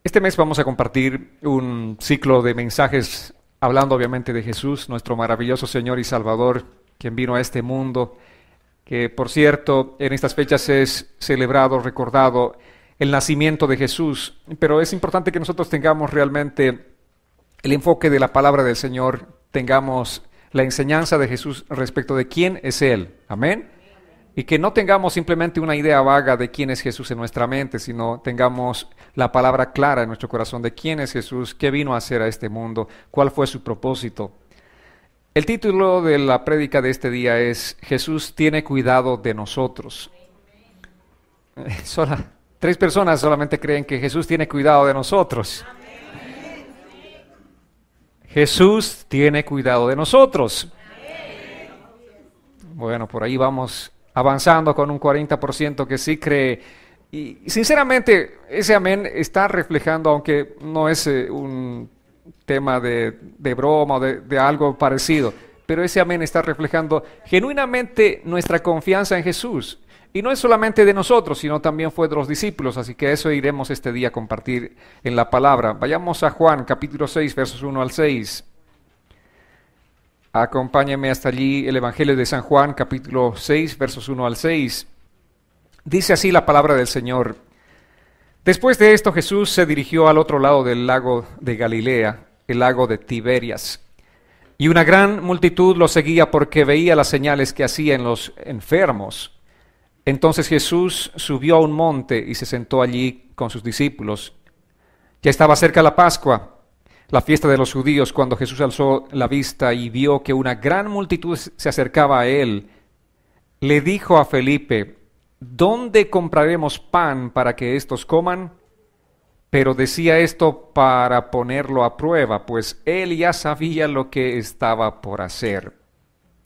Este mes vamos a compartir un ciclo de mensajes hablando obviamente de Jesús, nuestro maravilloso Señor y Salvador, quien vino a este mundo, que por cierto en estas fechas es celebrado, recordado el nacimiento de Jesús, pero es importante que nosotros tengamos realmente el enfoque de la palabra del Señor, tengamos la enseñanza de Jesús respecto de quién es Él. Amén. Y que no tengamos simplemente una idea vaga de quién es Jesús en nuestra mente, sino tengamos la palabra clara en nuestro corazón de quién es Jesús, qué vino a hacer a este mundo, cuál fue su propósito. El título de la prédica de este día es Jesús tiene cuidado de nosotros. Tres personas solamente creen que Jesús tiene cuidado de nosotros. Jesús tiene cuidado de nosotros. Bueno, por ahí vamos avanzando con un 40% que sí cree. Y sinceramente ese amén está reflejando, aunque no es un tema de broma o de algo parecido, pero ese amén está reflejando genuinamente nuestra confianza en Jesús. Y no es solamente de nosotros, sino también fue de los discípulos, así que eso iremos este día a compartir en la palabra. Vayamos a Juan, capítulo 6, versos 1 al 6. Acompáñame hasta allí, el Evangelio de San Juan, capítulo 6, versos 1 al 6. Dice así la palabra del Señor. Después de esto, Jesús se dirigió al otro lado del lago de Galilea, el lago de Tiberias. Y una gran multitud lo seguía porque veía las señales que hacía en los enfermos. Entonces Jesús subió a un monte y se sentó allí con sus discípulos. Ya estaba cerca la Pascua, la fiesta de los judíos, cuando Jesús alzó la vista y vio que una gran multitud se acercaba a él. Le dijo a Felipe: ¿dónde compraremos pan para que éstos coman? Pero decía esto para ponerlo a prueba, pues él ya sabía lo que estaba por hacer.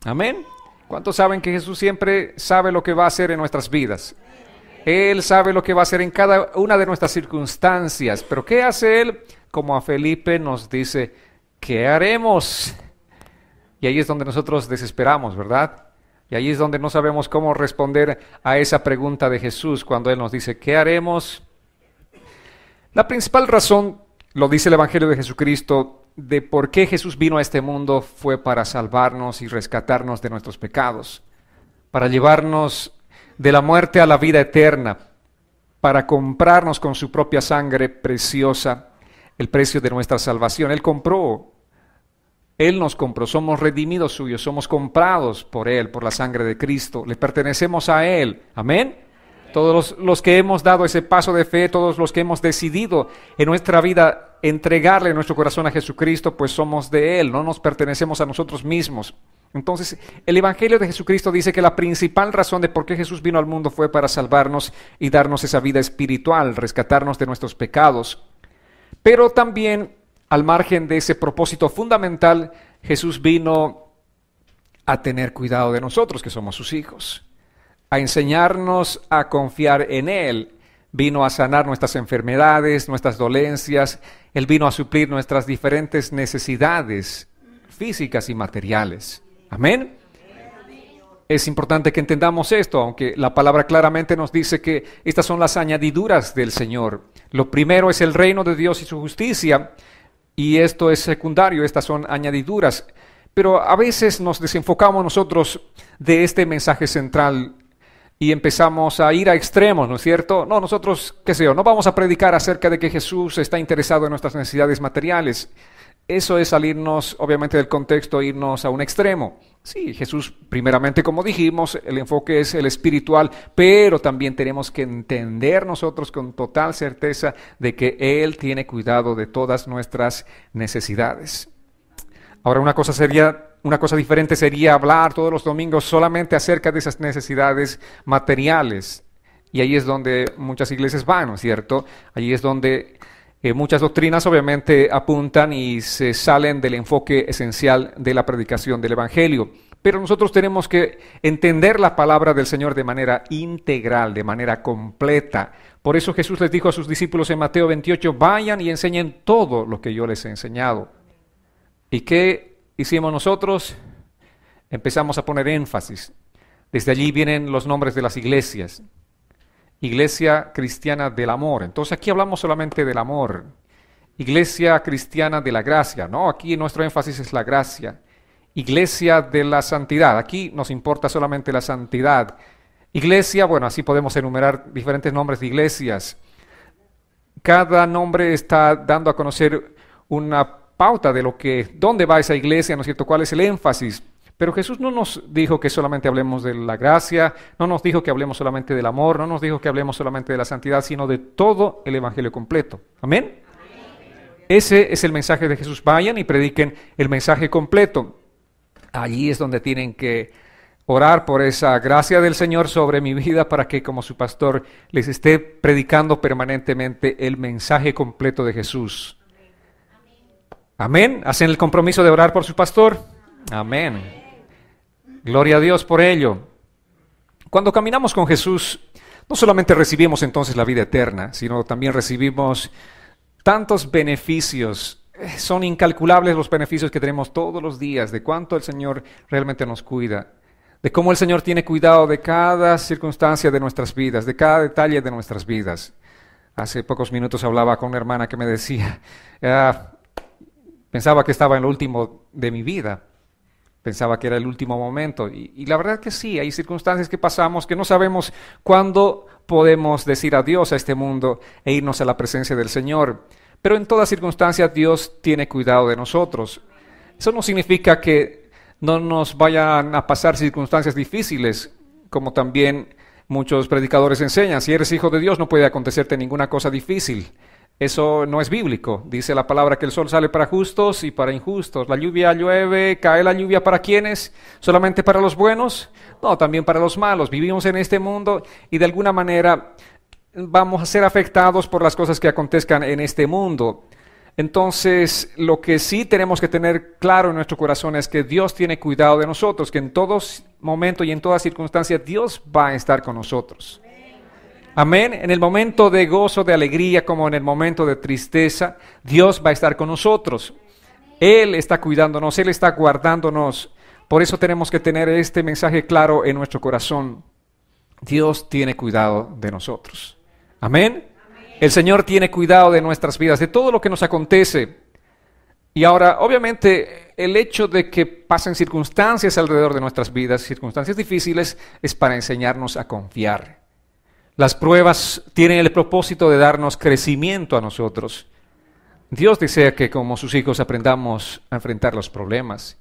Amén. ¿Cuántos saben que Jesús siempre sabe lo que va a hacer en nuestras vidas? Él sabe lo que va a hacer en cada una de nuestras circunstancias. ¿Pero qué hace Él? Como a Felipe nos dice, ¿qué haremos? Y ahí es donde nosotros desesperamos, ¿verdad? Y ahí es donde no sabemos cómo responder a esa pregunta de Jesús cuando Él nos dice, ¿qué haremos? La principal razón, lo dice el Evangelio de Jesucristo, de por qué Jesús vino a este mundo fue para salvarnos y rescatarnos de nuestros pecados, para llevarnos de la muerte a la vida eterna, para comprarnos con su propia sangre preciosa el precio de nuestra salvación. Él nos compró, somos redimidos suyos, somos comprados por Él, por la sangre de Cristo, le pertenecemos a Él. Amén. Todos los que hemos dado ese paso de fe, todos los que hemos decidido en nuestra vida entregarle nuestro corazón a Jesucristo, pues somos de Él, no nos pertenecemos a nosotros mismos. Entonces, el Evangelio de Jesucristo dice que la principal razón de por qué Jesús vino al mundo fue para salvarnos y darnos esa vida espiritual, rescatarnos de nuestros pecados. Pero también, al margen de ese propósito fundamental, Jesús vino a tener cuidado de nosotros, que somos sus hijos, a enseñarnos a confiar en Él. Vino a sanar nuestras enfermedades, nuestras dolencias. Él vino a suplir nuestras diferentes necesidades físicas y materiales. Amén. Es importante que entendamos esto, aunque la palabra claramente nos dice que estas son las añadiduras del Señor. Lo primero es el reino de Dios y su justicia, y esto es secundario, estas son añadiduras. Pero a veces nos desenfocamos nosotros de este mensaje central y empezamos a ir a extremos, ¿no es cierto? No, nosotros, no vamos a predicar acerca de que Jesús está interesado en nuestras necesidades materiales. Eso es salirnos, obviamente, del contexto, irnos a un extremo. Sí, Jesús, primeramente, como dijimos, el enfoque es el espiritual, pero también tenemos que entender nosotros con total certeza de que Él tiene cuidado de todas nuestras necesidades. Ahora, una cosa diferente sería hablar todos los domingos solamente acerca de esas necesidades materiales. Y ahí es donde muchas iglesias van, ¿no es cierto? Ahí es donde muchas doctrinas obviamente apuntan y se salen del enfoque esencial de la predicación del Evangelio. Pero nosotros tenemos que entender la palabra del Señor de manera integral, de manera completa. Por eso Jesús les dijo a sus discípulos en Mateo 28, vayan y enseñen todo lo que yo les he enseñado. ¿Y qué hicimos nosotros? Empezamos a poner énfasis. Desde allí vienen los nombres de las iglesias. Iglesia Cristiana del Amor. Entonces aquí hablamos solamente del amor. Iglesia Cristiana de la Gracia, ¿no? Aquí nuestro énfasis es la gracia. Iglesia de la Santidad. Aquí nos importa solamente la santidad. Iglesia, bueno, así podemos enumerar diferentes nombres de iglesias. Cada nombre está dando a conocer una pauta de dónde va esa iglesia, ¿no es cierto? ¿Cuál es el énfasis? Pero Jesús no nos dijo que solamente hablemos de la gracia, no nos dijo que hablemos solamente del amor, no nos dijo que hablemos solamente de la santidad, sino de todo el evangelio completo. ¿Amén? Ese es el mensaje de Jesús. Vayan y prediquen el mensaje completo. Allí es donde tienen que orar por esa gracia del Señor sobre mi vida para que como su pastor les esté predicando permanentemente el mensaje completo de Jesús. Amén. ¿Hacen el compromiso de orar por su pastor? Amén. Gloria a Dios por ello. Cuando caminamos con Jesús, no solamente recibimos entonces la vida eterna, sino también recibimos tantos beneficios. Son incalculables los beneficios que tenemos todos los días, de cuánto el Señor realmente nos cuida, de cómo el Señor tiene cuidado de cada circunstancia de nuestras vidas, de cada detalle de nuestras vidas. Hace pocos minutos hablaba con una hermana que me decía, pensaba que estaba en lo último de mi vida, pensaba que era el último momento, y la verdad que sí, hay circunstancias que pasamos que no sabemos cuándo podemos decir adiós a este mundo e irnos a la presencia del Señor. Pero en toda circunstancia Dios tiene cuidado de nosotros. Eso no significa que no nos vayan a pasar circunstancias difíciles, como también muchos predicadores enseñan. Si eres hijo de Dios no puede acontecerte ninguna cosa difícil. Eso no es bíblico. Dice la palabra que el sol sale para justos y para injustos. La lluvia llueve, cae la lluvia ¿para quiénes? ¿Solamente para los buenos? No, también para los malos. Vivimos en este mundo y de alguna manera vamos a ser afectados por las cosas que acontezcan en este mundo. Entonces, lo que sí tenemos que tener claro en nuestro corazón es que Dios tiene cuidado de nosotros, que en todo momento y en toda circunstancia Dios va a estar con nosotros. Amén. En el momento de gozo, de alegría, como en el momento de tristeza, Dios va a estar con nosotros. Él está cuidándonos, Él está guardándonos. Por eso tenemos que tener este mensaje claro en nuestro corazón. Dios tiene cuidado de nosotros. Amén. El Señor tiene cuidado de nuestras vidas, de todo lo que nos acontece. Y ahora, obviamente, el hecho de que pasen circunstancias alrededor de nuestras vidas, circunstancias difíciles, es para enseñarnos a confiar. Las pruebas tienen el propósito de darnos crecimiento a nosotros. Dios desea que como sus hijos aprendamos a enfrentar los problemas.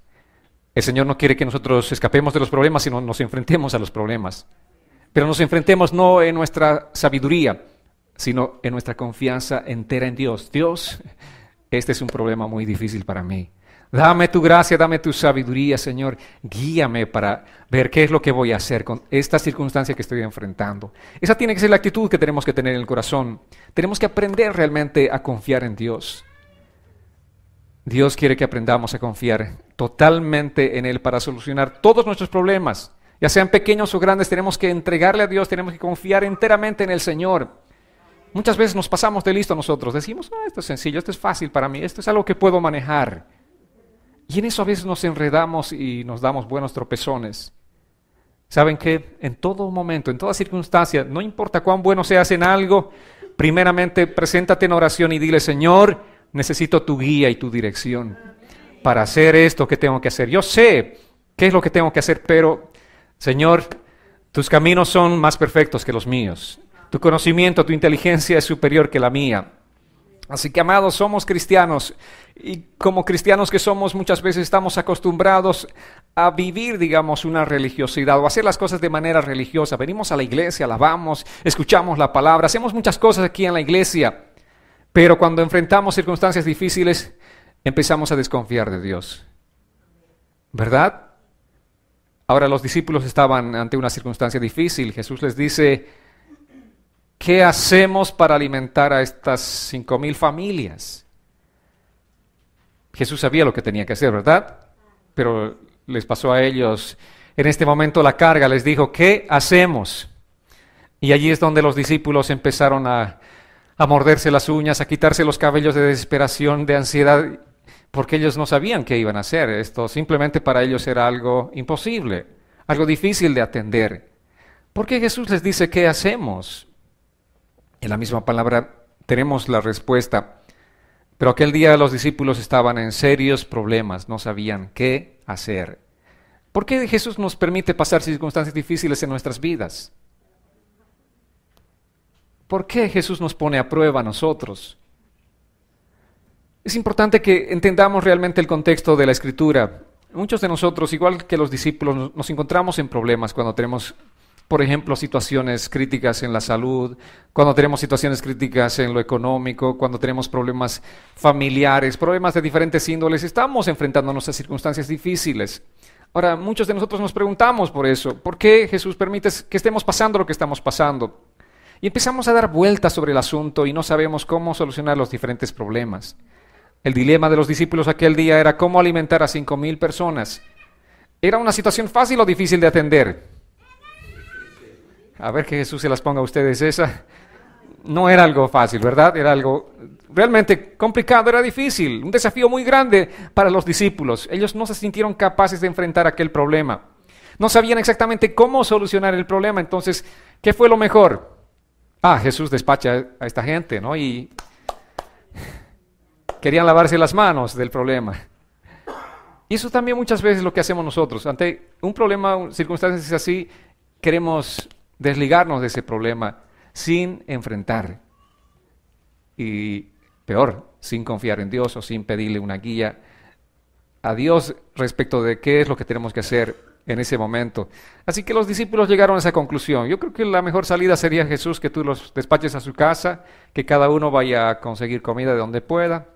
El Señor no quiere que nosotros escapemos de los problemas, sino nos enfrentemos a los problemas. Pero nos enfrentemos no en nuestra sabiduría, sino en nuestra confianza entera en Dios. Dios, este es un problema muy difícil para mí. Dame tu gracia, dame tu sabiduría, Señor. Guíame para ver qué es lo que voy a hacer con esta circunstancia que estoy enfrentando. Esa tiene que ser la actitud que tenemos que tener en el corazón. Tenemos que aprender realmente a confiar en Dios. Dios quiere que aprendamos a confiar totalmente en Él para solucionar todos nuestros problemas. Ya sean pequeños o grandes, tenemos que entregarle a Dios, tenemos que confiar enteramente en el Señor. Muchas veces nos pasamos de listo nosotros, decimos, esto es sencillo, esto es fácil para mí, esto es algo que puedo manejar. Y en eso a veces nos enredamos y nos damos buenos tropezones. ¿Saben qué? En todo momento, en toda circunstancia, no importa cuán bueno seas en algo, primeramente preséntate en oración y dile, Señor, necesito tu guía y tu dirección para hacer esto que tengo que hacer. Yo sé qué es lo que tengo que hacer, pero, Señor, tus caminos son más perfectos que los míos. Tu conocimiento, tu inteligencia es superior que la mía. Así que, amados, somos cristianos y como cristianos que somos muchas veces estamos acostumbrados a vivir, digamos, una religiosidad o hacer las cosas de manera religiosa. Venimos a la iglesia, alabamos, escuchamos la palabra, hacemos muchas cosas aquí en la iglesia, pero cuando enfrentamos circunstancias difíciles empezamos a desconfiar de Dios. ¿Verdad? Ahora los discípulos estaban ante una circunstancia difícil. Jesús les dice, ¿qué hacemos para alimentar a estas 5,000 familias? Jesús sabía lo que tenía que hacer, ¿verdad? Pero les pasó a ellos en este momento la carga, les dijo, ¿qué hacemos? Y allí es donde los discípulos empezaron a morderse las uñas, a quitarse los cabellos de desesperación, de ansiedad, porque ellos no sabían qué iban a hacer. Esto simplemente para ellos era algo imposible, algo difícil de atender. ¿Por qué Jesús les dice, ¿qué hacemos? En la misma palabra tenemos la respuesta. Pero aquel día los discípulos estaban en serios problemas, no sabían qué hacer. ¿Por qué Jesús nos permite pasar circunstancias difíciles en nuestras vidas? ¿Por qué Jesús nos pone a prueba a nosotros? Es importante que entendamos realmente el contexto de la Escritura. Muchos de nosotros, igual que los discípulos, nos encontramos en problemas cuando tenemos, por ejemplo, situaciones críticas en la salud, cuando tenemos situaciones críticas en lo económico, cuando tenemos problemas familiares, problemas de diferentes índoles. Estamos enfrentándonos a circunstancias difíciles. Ahora, muchos de nosotros nos preguntamos por eso. ¿Por qué Jesús permite que estemos pasando lo que estamos pasando? Y empezamos a dar vueltas sobre el asunto y no sabemos cómo solucionar los diferentes problemas. El dilema de los discípulos aquel día era cómo alimentar a 5,000 personas. ¿Era una situación fácil o difícil de atender? A ver que Jesús se las ponga a ustedes esa. No era algo fácil, ¿verdad? Era algo realmente complicado, era difícil, un desafío muy grande para los discípulos. Ellos no se sintieron capaces de enfrentar aquel problema. No sabían exactamente cómo solucionar el problema. Entonces, ¿qué fue lo mejor? Jesús despacha a esta gente, ¿no? Y querían lavarse las manos del problema. Y eso también muchas veces es lo que hacemos nosotros. Ante un problema, circunstancias así, queremos desligarnos de ese problema sin enfrentar. Y peor, sin confiar en Dios o sin pedirle una guía a Dios respecto de qué es lo que tenemos que hacer en ese momento. Así que los discípulos llegaron a esa conclusión. Yo creo que la mejor salida sería, Jesús, que tú los despaches a su casa, que cada uno vaya a conseguir comida de donde pueda,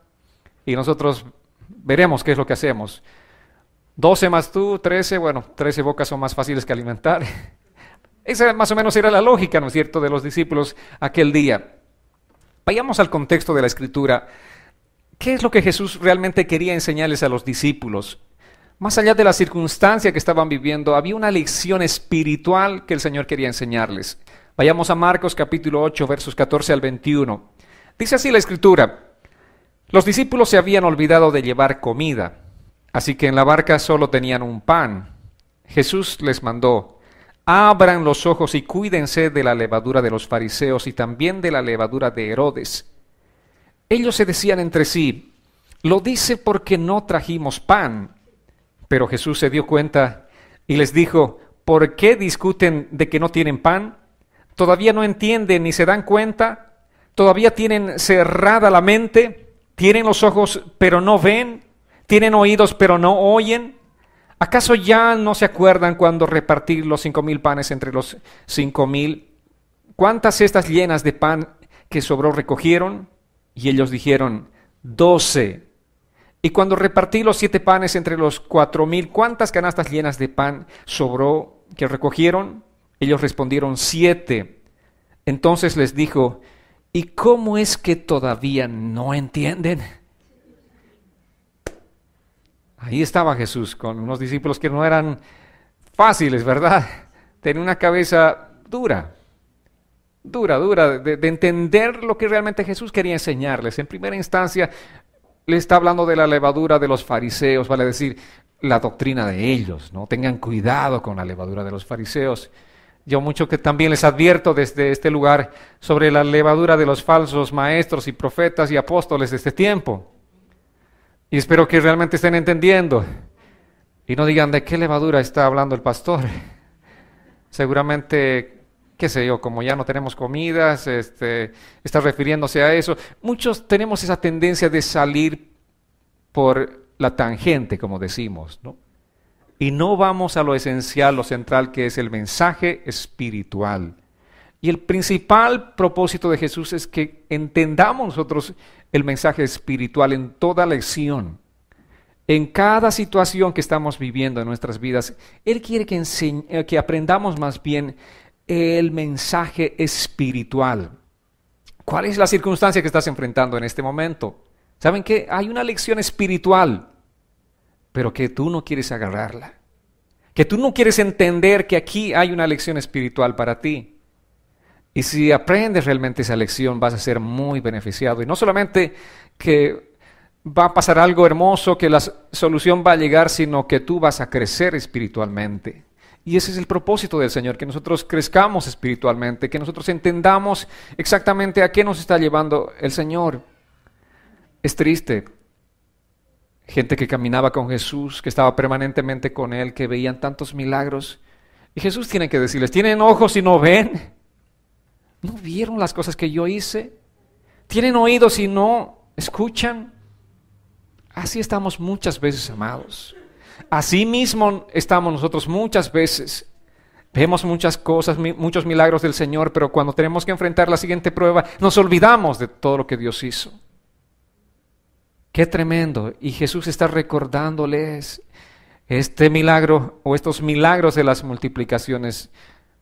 y nosotros veremos qué es lo que hacemos. 12 más tú, 13, 13 bocas son más fáciles que alimentar. Esa más o menos era la lógica, ¿no es cierto?, de los discípulos aquel día. Vayamos al contexto de la Escritura. ¿Qué es lo que Jesús realmente quería enseñarles a los discípulos? Más allá de la circunstancia que estaban viviendo, había una lección espiritual que el Señor quería enseñarles. Vayamos a Marcos capítulo 8, versos 14 al 21. Dice así la Escritura: los discípulos se habían olvidado de llevar comida, así que en la barca solo tenían un pan. Jesús les mandó: abran los ojos y cuídense de la levadura de los fariseos y también de la levadura de Herodes. Ellos se decían entre sí: lo dice porque no trajimos pan. Pero Jesús se dio cuenta y les dijo: ¿por qué discuten de que no tienen pan? ¿Todavía no entienden ni se dan cuenta? ¿Todavía tienen cerrada la mente? ¿Tienen los ojos pero no ven? ¿Tienen oídos pero no oyen? ¿Acaso ya no se acuerdan cuando repartí los 5,000 panes entre los 5,000? ¿Cuántas cestas llenas de pan que sobró recogieron? Y ellos dijeron: 12. Y cuando repartí los 7 panes entre los 4,000, ¿cuántas canastas llenas de pan sobró que recogieron? Ellos respondieron: 7. Entonces les dijo: ¿y cómo es que todavía no entienden? Ahí estaba Jesús con unos discípulos que no eran fáciles, ¿verdad? Tenía una cabeza dura de entender lo que realmente Jesús quería enseñarles. En primera instancia, le está hablando de la levadura de los fariseos, vale decir, la doctrina de ellos, ¿no? Tengan cuidado con la levadura de los fariseos. Yo mucho que también les advierto desde este lugar sobre la levadura de los falsos maestros y profetas y apóstoles de este tiempo. Y espero que realmente estén entendiendo. Y no digan: ¿de qué levadura está hablando el pastor? Seguramente, qué sé yo, como ya no tenemos comidas, está refiriéndose a eso. Muchos tenemos esa tendencia de salir por la tangente, como decimos, ¿no? Y no vamos a lo esencial, lo central, que es el mensaje espiritual. Y el principal propósito de Jesús es que entendamos nosotros el mensaje espiritual en toda lección. En cada situación que estamos viviendo en nuestras vidas, Él quiere que aprendamos más bien el mensaje espiritual. ¿Cuál es la circunstancia que estás enfrentando en este momento? ¿Saben qué? Hay una lección espiritual, pero que tú no quieres agarrarla, que tú no quieres entender que aquí hay una lección espiritual para ti. Y si aprendes realmente esa lección, vas a ser muy beneficiado. Y no solamente que va a pasar algo hermoso, que la solución va a llegar, sino que tú vas a crecer espiritualmente. Y ese es el propósito del Señor, que nosotros crezcamos espiritualmente, que nosotros entendamos exactamente a qué nos está llevando el Señor. Es triste. Gente que caminaba con Jesús, que estaba permanentemente con Él, que veían tantos milagros. Y Jesús tiene que decirles, ¿tienen ojos y no ven? ¿No vieron las cosas que yo hice? ¿Tienen oídos y no escuchan? Así estamos muchas veces, amados. Así mismo estamos nosotros muchas veces. Vemos muchas cosas, muchos milagros del Señor, pero cuando tenemos que enfrentar la siguiente prueba, nos olvidamos de todo lo que Dios hizo. Qué tremendo. Y Jesús está recordándoles este milagro o estos milagros de las multiplicaciones.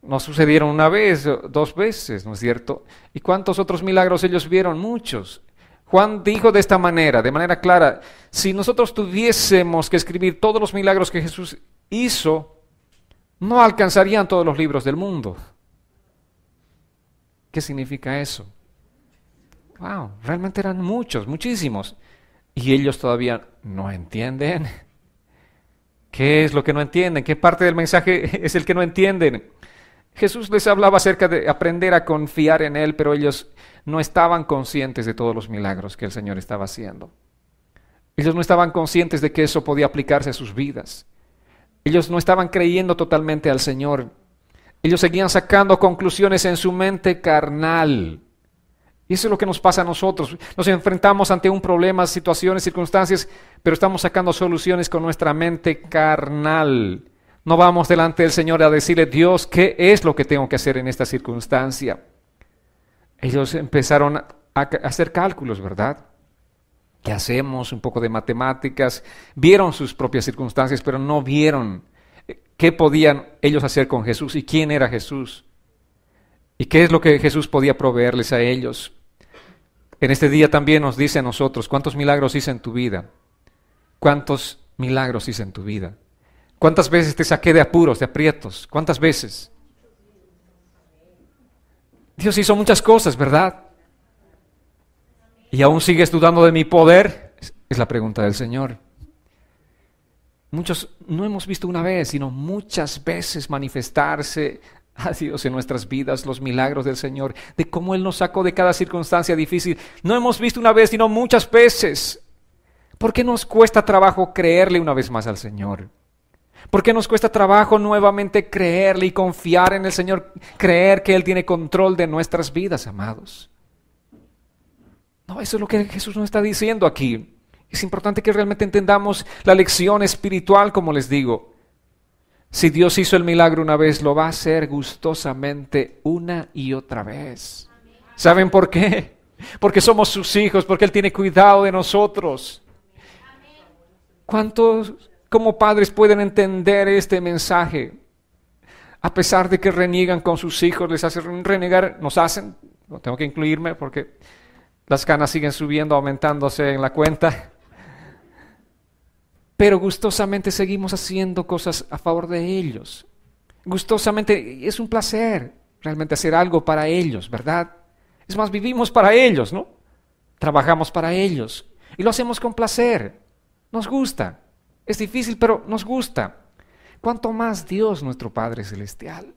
No sucedieron una vez, 2 veces, ¿no es cierto? ¿Y cuántos otros milagros ellos vieron? Muchos. Juan dijo de esta manera, de manera clara, si nosotros tuviésemos que escribir todos los milagros que Jesús hizo, no alcanzarían todos los libros del mundo. ¿Qué significa eso? Wow, realmente eran muchos, muchísimos. Y ellos todavía no entienden. ¿Qué es lo que no entienden? ¿Qué parte del mensaje es el que no entienden? Jesús les hablaba acerca de aprender a confiar en Él, pero ellos no estaban conscientes de todos los milagros que el Señor estaba haciendo. Ellos no estaban conscientes de que eso podía aplicarse a sus vidas. Ellos no estaban creyendo totalmente al Señor. Ellos seguían sacando conclusiones en su mente carnal. Y eso es lo que nos pasa a nosotros. Nos enfrentamos ante un problema, situaciones, circunstancias, pero estamos sacando soluciones con nuestra mente carnal. No vamos delante del Señor a decirle, Dios, ¿qué es lo que tengo que hacer en esta circunstancia? Ellos empezaron a hacer cálculos, ¿verdad? ¿Qué hacemos? Un poco de matemáticas. Vieron sus propias circunstancias, pero no vieron qué podían ellos hacer con Jesús y quién era Jesús. ¿Y qué es lo que Jesús podía proveerles a ellos? En este día también nos dice a nosotros, ¿cuántos milagros hice en tu vida? ¿Cuántos milagros hice en tu vida? ¿Cuántas veces te saqué de apuros, de aprietos? ¿Cuántas veces? Dios hizo muchas cosas, ¿verdad? ¿Y aún sigues dudando de mi poder? Es la pregunta del Señor. Muchos no hemos visto una vez, sino muchas veces manifestarse a Dios en nuestras vidas, los milagros del Señor, de cómo Él nos sacó de cada circunstancia difícil. No hemos visto una vez, sino muchas veces. ¿Por qué nos cuesta trabajo creerle una vez más al Señor? ¿Por qué nos cuesta trabajo nuevamente creerle y confiar en el Señor, creer que Él tiene control de nuestras vidas, amados? No, eso es lo que Jesús nos está diciendo aquí. Es importante que realmente entendamos la lección espiritual, como les digo. Si Dios hizo el milagro una vez, lo va a hacer gustosamente una y otra vez. ¿Saben por qué? Porque somos sus hijos, porque Él tiene cuidado de nosotros. ¿Cuántos como padres pueden entender este mensaje? A pesar de que reniegan con sus hijos, les hacen renegar, nos hacen, no tengo que incluirme porque las canas siguen subiendo, aumentándose en la cuenta. Pero gustosamente seguimos haciendo cosas a favor de ellos. Gustosamente, es un placer realmente hacer algo para ellos, ¿verdad? Es más, vivimos para ellos, ¿no? Trabajamos para ellos y lo hacemos con placer. Nos gusta. Es difícil, pero nos gusta. ¿Cuánto más Dios, nuestro Padre Celestial?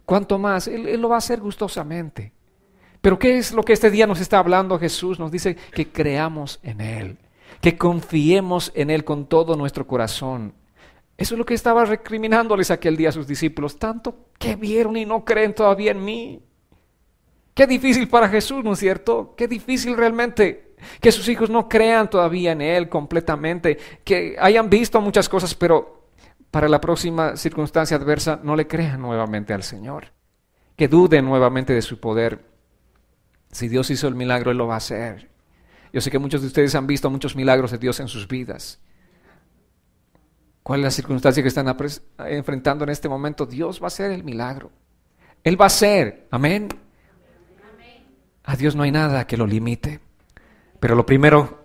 ¿Cuánto más? Él lo va a hacer gustosamente. Pero ¿qué es lo que este día nos está hablando Jesús? Nos dice que creamos en Él, que confiemos en Él con todo nuestro corazón. Eso es lo que estaba recriminándoles aquel día a sus discípulos. Tanto que vieron y no creen todavía en mí. Qué difícil para Jesús, ¿no es cierto? Qué difícil realmente que sus hijos no crean todavía en Él completamente, que hayan visto muchas cosas, pero para la próxima circunstancia adversa no le crean nuevamente al Señor, que duden nuevamente de su poder. Si Dios hizo el milagro, Él lo va a hacer. Yo sé que muchos de ustedes han visto muchos milagros de Dios en sus vidas. ¿Cuál es la circunstancia que están enfrentando en este momento? Dios va a hacer el milagro. Él va a hacer. Amén. A Dios no hay nada que lo limite. Pero lo primero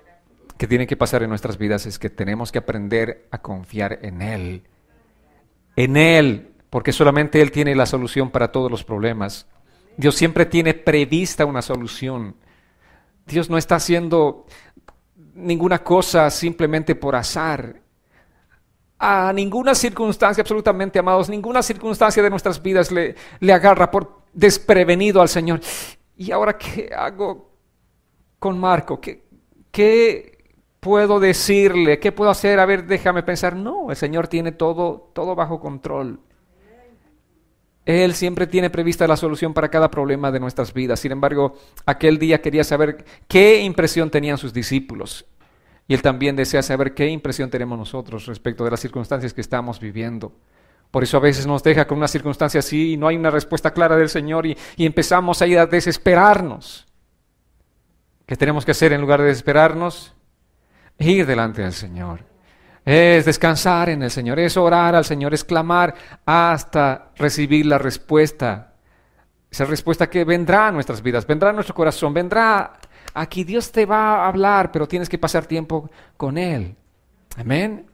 que tiene que pasar en nuestras vidas es que tenemos que aprender a confiar en Él. En Él, porque solamente Él tiene la solución para todos los problemas. Dios siempre tiene prevista una solución. Dios no está haciendo ninguna cosa simplemente por azar. a ninguna circunstancia, absolutamente amados, ninguna circunstancia de nuestras vidas le agarra por desprevenido al Señor. ¿Y ahora qué hago con Marco? ¿Qué puedo decirle? ¿Qué puedo hacer? A ver, déjame pensar. No, el Señor tiene todo bajo control. Él siempre tiene prevista la solución para cada problema de nuestras vidas. Sin embargo, aquel día quería saber qué impresión tenían sus discípulos. Y Él también desea saber qué impresión tenemos nosotros respecto de las circunstancias que estamos viviendo. Por eso a veces nos deja con una circunstancia así y no hay una respuesta clara del Señor y empezamos ahí a desesperarnos. ¿Qué tenemos que hacer en lugar de desesperarnos? Ir delante del Señor. Es descansar en el Señor, es orar al Señor, es clamar hasta recibir la respuesta. Esa respuesta que vendrá a nuestras vidas, vendrá a nuestro corazón, vendrá aquí. Dios te va a hablar, pero tienes que pasar tiempo con Él. Amén.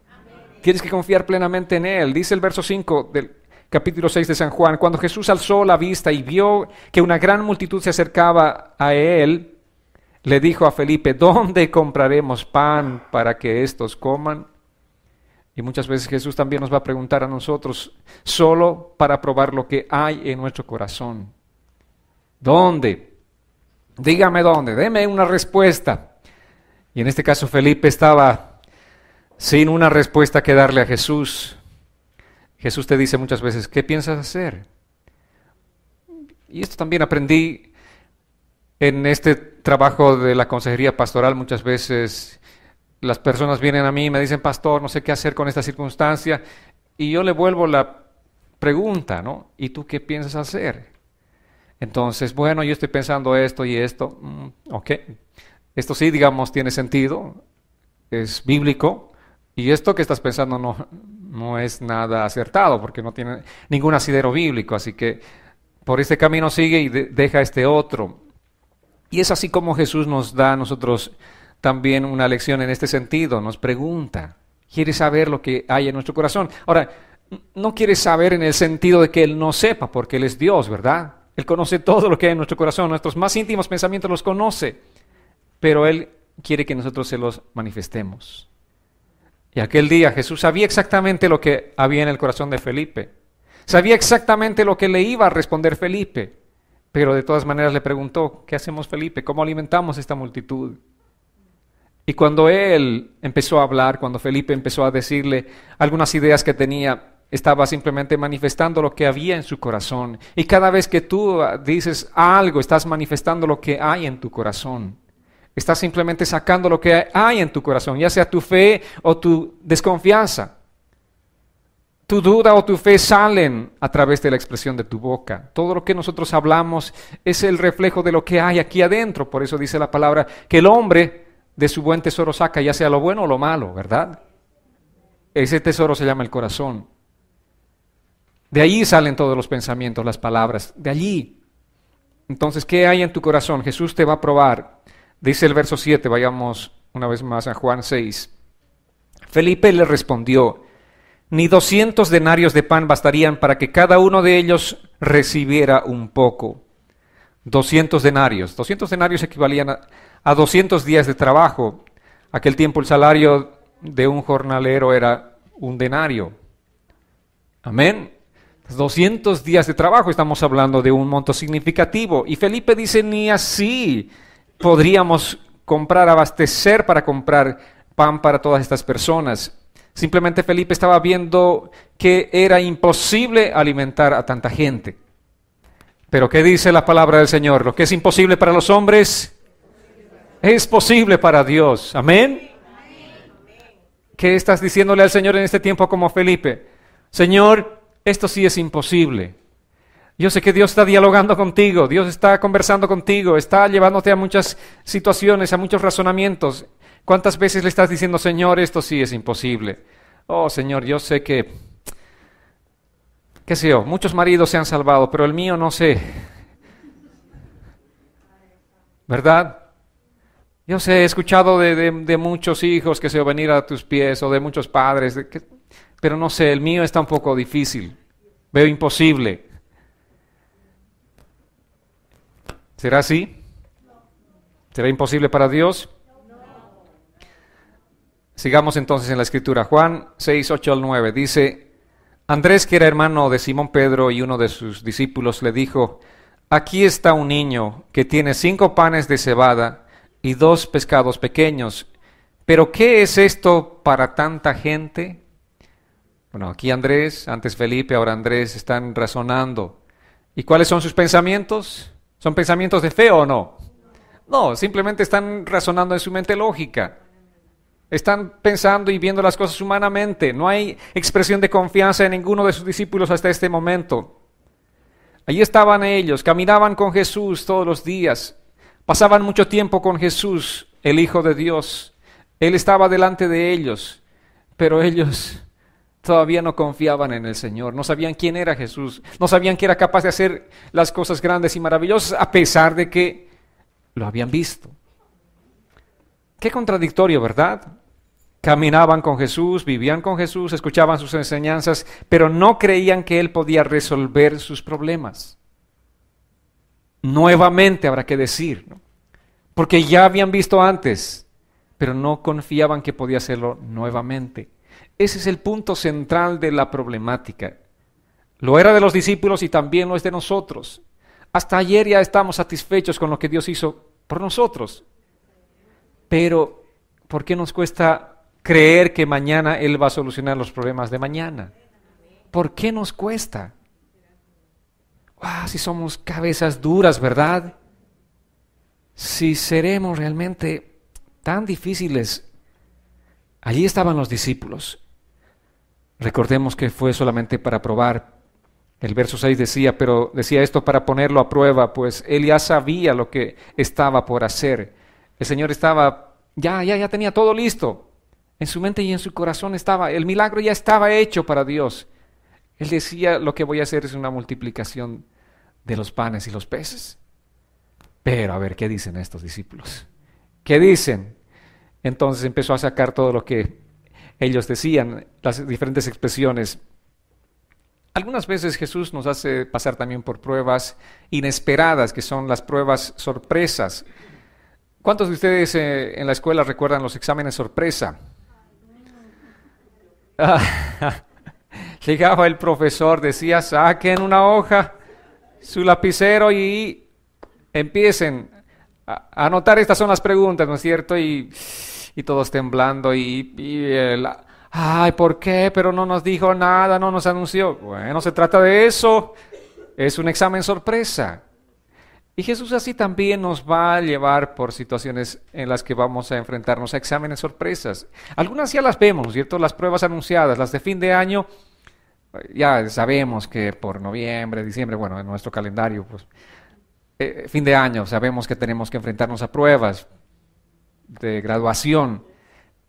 Tienes que confiar plenamente en Él. Dice el verso 5 del capítulo 6 de San Juan: cuando Jesús alzó la vista y vio que una gran multitud se acercaba a Él, le dijo a Felipe: ¿dónde compraremos pan para que estos coman? Y muchas veces Jesús también nos va a preguntar a nosotros, solo para probar lo que hay en nuestro corazón. ¿Dónde? Dígame dónde, deme una respuesta. Y en este caso Felipe estaba sin una respuesta que darle a Jesús. Jesús te dice muchas veces: ¿qué piensas hacer? Y esto también aprendí en este trabajo de la consejería pastoral. Muchas veces las personas vienen a mí y me dicen: pastor, no sé qué hacer con esta circunstancia. Y yo le vuelvo la pregunta, ¿no? ¿Y tú qué piensas hacer? Entonces, bueno, yo estoy pensando esto y esto. Ok, esto sí, digamos, tiene sentido, es bíblico. Y esto que estás pensando no es nada acertado, porque no tiene ningún asidero bíblico. Así que por este camino sigue y deja este otro. Y es así como Jesús nos da a nosotros también una lección en este sentido. Nos pregunta, quiere saber lo que hay en nuestro corazón. Ahora, no quiere saber en el sentido de que Él no sepa, porque Él es Dios, ¿verdad? Él conoce todo lo que hay en nuestro corazón, nuestros más íntimos pensamientos los conoce, pero Él quiere que nosotros se los manifestemos. Y aquel día Jesús sabía exactamente lo que había en el corazón de Felipe, sabía exactamente lo que le iba a responder Felipe, pero de todas maneras le preguntó: ¿qué hacemos, Felipe? ¿Cómo alimentamos esta multitud? Y cuando él empezó a hablar, cuando Felipe empezó a decirle algunas ideas que tenía, estaba simplemente manifestando lo que había en su corazón. Y cada vez que tú dices algo, estás manifestando lo que hay en tu corazón. Estás simplemente sacando lo que hay en tu corazón, ya sea tu fe o tu desconfianza. Tu duda o tu fe salen a través de la expresión de tu boca. Todo lo que nosotros hablamos es el reflejo de lo que hay aquí adentro. Por eso dice la palabra que el hombre de su buen tesoro saca, ya sea lo bueno o lo malo, ¿verdad? Ese tesoro se llama el corazón. De allí salen todos los pensamientos, las palabras, de allí. Entonces, ¿qué hay en tu corazón? Jesús te va a probar. Dice el verso 7, vayamos una vez más a Juan 6. Felipe le respondió: ni 200 denarios de pan bastarían para que cada uno de ellos recibiera un poco. 200 denarios. 200 denarios equivalían a 200 días de trabajo. Aquel tiempo el salario de un jornalero era un denario. Amén. 200 días de trabajo, estamos hablando de un monto significativo. Y Felipe dice: ni así podríamos abastecer para comprar pan para todas estas personas. Simplemente Felipe estaba viendo que era imposible alimentar a tanta gente. Pero ¿qué dice la palabra del Señor? Lo que es imposible para los hombres es posible para Dios. Amén. ¿Qué estás diciéndole al Señor en este tiempo como Felipe? Señor, esto sí es imposible. Yo sé que Dios está dialogando contigo, Dios está conversando contigo, está llevándote a muchas situaciones, a muchos razonamientos. ¿Cuántas veces le estás diciendo: Señor, esto sí es imposible? Oh, Señor, yo sé que, qué sé yo, muchos maridos se han salvado, pero el mío no sé. ¿Verdad? Yo sé, he escuchado de muchos hijos que se van a venir a tus pies, o de muchos padres, pero no sé, el mío está un poco difícil. Veo imposible. ¿Será así? ¿Será imposible para Dios? Sigamos entonces en la escritura. Juan 6, 8 al 9 dice: Andrés, que era hermano de Simón Pedro y uno de sus discípulos, le dijo: Aquí está un niño que tiene 5 panes de cebada y 2 pescados pequeños. ¿Pero qué es esto para tanta gente? Bueno, aquí Andrés, antes Felipe, ahora Andrés, están razonando. ¿Y cuáles son sus pensamientos? ¿Son pensamientos de fe o no? No, simplemente están razonando en su mente lógica. Están pensando y viendo las cosas humanamente. No hay expresión de confianza en ninguno de sus discípulos hasta este momento. Allí estaban ellos, caminaban con Jesús todos los días. Pasaban mucho tiempo con Jesús, el Hijo de Dios. Él estaba delante de ellos, pero ellos todavía no confiaban en el Señor. No sabían quién era Jesús. No sabían que era capaz de hacer las cosas grandes y maravillosas, a pesar de que lo habían visto. Qué contradictorio, ¿verdad? Caminaban con Jesús, vivían con Jesús, escuchaban sus enseñanzas, pero no creían que Él podía resolver sus problemas. Nuevamente habrá que decir, ¿no? Porque ya habían visto antes, pero no confiaban que podía hacerlo nuevamente. Ese es el punto central de la problemática. Lo era de los discípulos y también lo es de nosotros. Hasta ayer ya estamos satisfechos con lo que Dios hizo por nosotros. Pero, ¿por qué nos cuesta creer que mañana Él va a solucionar los problemas de mañana? ¿Por qué nos cuesta? Si somos cabezas duras, ¿verdad? Si seremos realmente tan difíciles. Allí estaban los discípulos. Recordemos que fue solamente para probar. El verso 6 decía esto para ponerlo a prueba, pues Él ya sabía lo que estaba por hacer. El Señor ya tenía todo listo. En su mente y en su corazón el milagro ya estaba hecho para Dios. Él decía: lo que voy a hacer es una multiplicación de los panes y los peces. Pero a ver, ¿qué dicen estos discípulos? ¿Qué dicen? Entonces empezó a sacar todo lo que ellos decían, las diferentes expresiones. Algunas veces Jesús nos hace pasar también por pruebas inesperadas, que son las pruebas sorpresas. ¿Cuántos de ustedes en la escuela recuerdan los exámenes sorpresa? Llegaba el profesor, decía: saquen una hoja, su lapicero y empiecen a anotar. Estas son las preguntas, ¿no es cierto? Y todos temblando ¿por qué? Pero no nos dijo nada, no nos anunció. Bueno, se trata de eso. Es un examen sorpresa. Y Jesús así también nos va a llevar por situaciones en las que vamos a enfrentarnos a exámenes sorpresas. Algunas ya las vemos, ¿no es cierto? Las pruebas anunciadas, las de fin de año, ya sabemos que por noviembre, diciembre, en nuestro calendario, fin de año, sabemos que tenemos que enfrentarnos a pruebas de graduación,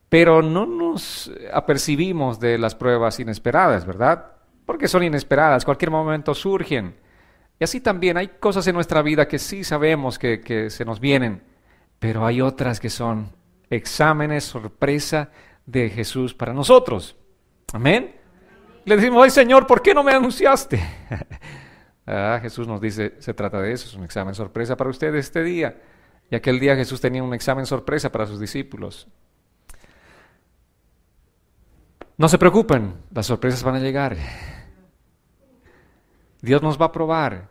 pero no nos apercibimos de las pruebas inesperadas, ¿verdad? Porque son inesperadas, cualquier momento surgen. Y así también hay cosas en nuestra vida que sí sabemos que se nos vienen, pero hay otras que son exámenes sorpresa de Jesús para nosotros. Amén. Le decimos: ay Señor, ¿por qué no me anunciaste? Jesús nos dice: se trata de eso, es un examen sorpresa para ustedes este día. Y aquel día Jesús tenía un examen sorpresa para sus discípulos. No se preocupen, las sorpresas van a llegar. Dios nos va a probar.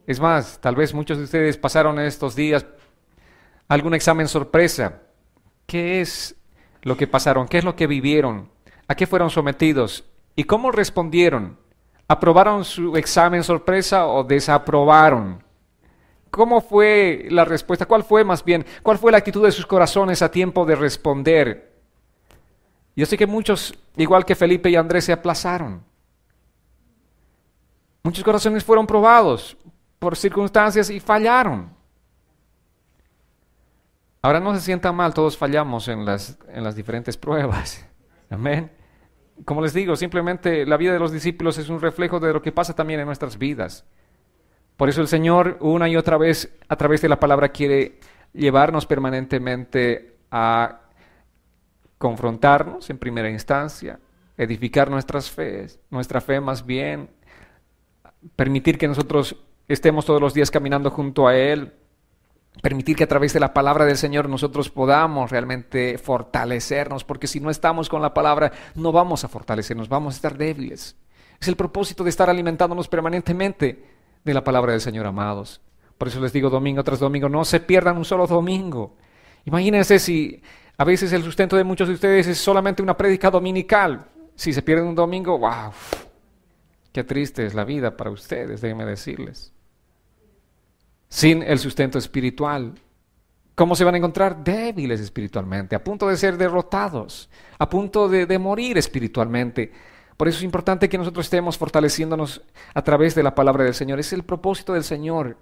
Es más, tal vez muchos de ustedes pasaron estos días algún examen sorpresa. ¿Qué es lo que pasaron? ¿Qué es lo que vivieron? ¿A qué fueron sometidos? ¿Y cómo respondieron? ¿Aprobaron su examen sorpresa o desaprobaron? ¿Cómo fue la respuesta? ¿Cuál fue la actitud de sus corazones a tiempo de responder? Yo sé que muchos, igual que Felipe y Andrés, se aplazaron. Muchos corazones fueron probados por circunstancias y fallaron. Ahora no se sientan mal, todos fallamos en las diferentes pruebas. Amén. Como les digo, simplemente la vida de los discípulos es un reflejo de lo que pasa también en nuestras vidas. Por eso el Señor una y otra vez a través de la palabra quiere llevarnos permanentemente a confrontarnos en primera instancia, edificar nuestra fe más bien, permitir que nosotros estemos todos los días caminando junto a Él, Permitir que a través de la palabra del Señor nosotros podamos realmente fortalecernos, porque si no estamos con la palabra no vamos a fortalecernos, vamos a estar débiles. Es el propósito de estar alimentándonos permanentemente de la palabra del Señor, amados. Por eso les digo domingo tras domingo, no se pierdan un solo domingo. Imagínense si a veces el sustento de muchos de ustedes es solamente una prédica dominical. Si se pierden un domingo, ¡wow! Qué triste es la vida para ustedes, déjenme decirles. Sin el sustento espiritual, ¿cómo se van a encontrar? Débiles espiritualmente, a punto de ser derrotados, a punto de morir espiritualmente. Por eso es importante que nosotros estemos fortaleciéndonos a través de la palabra del Señor. Es el propósito del Señor.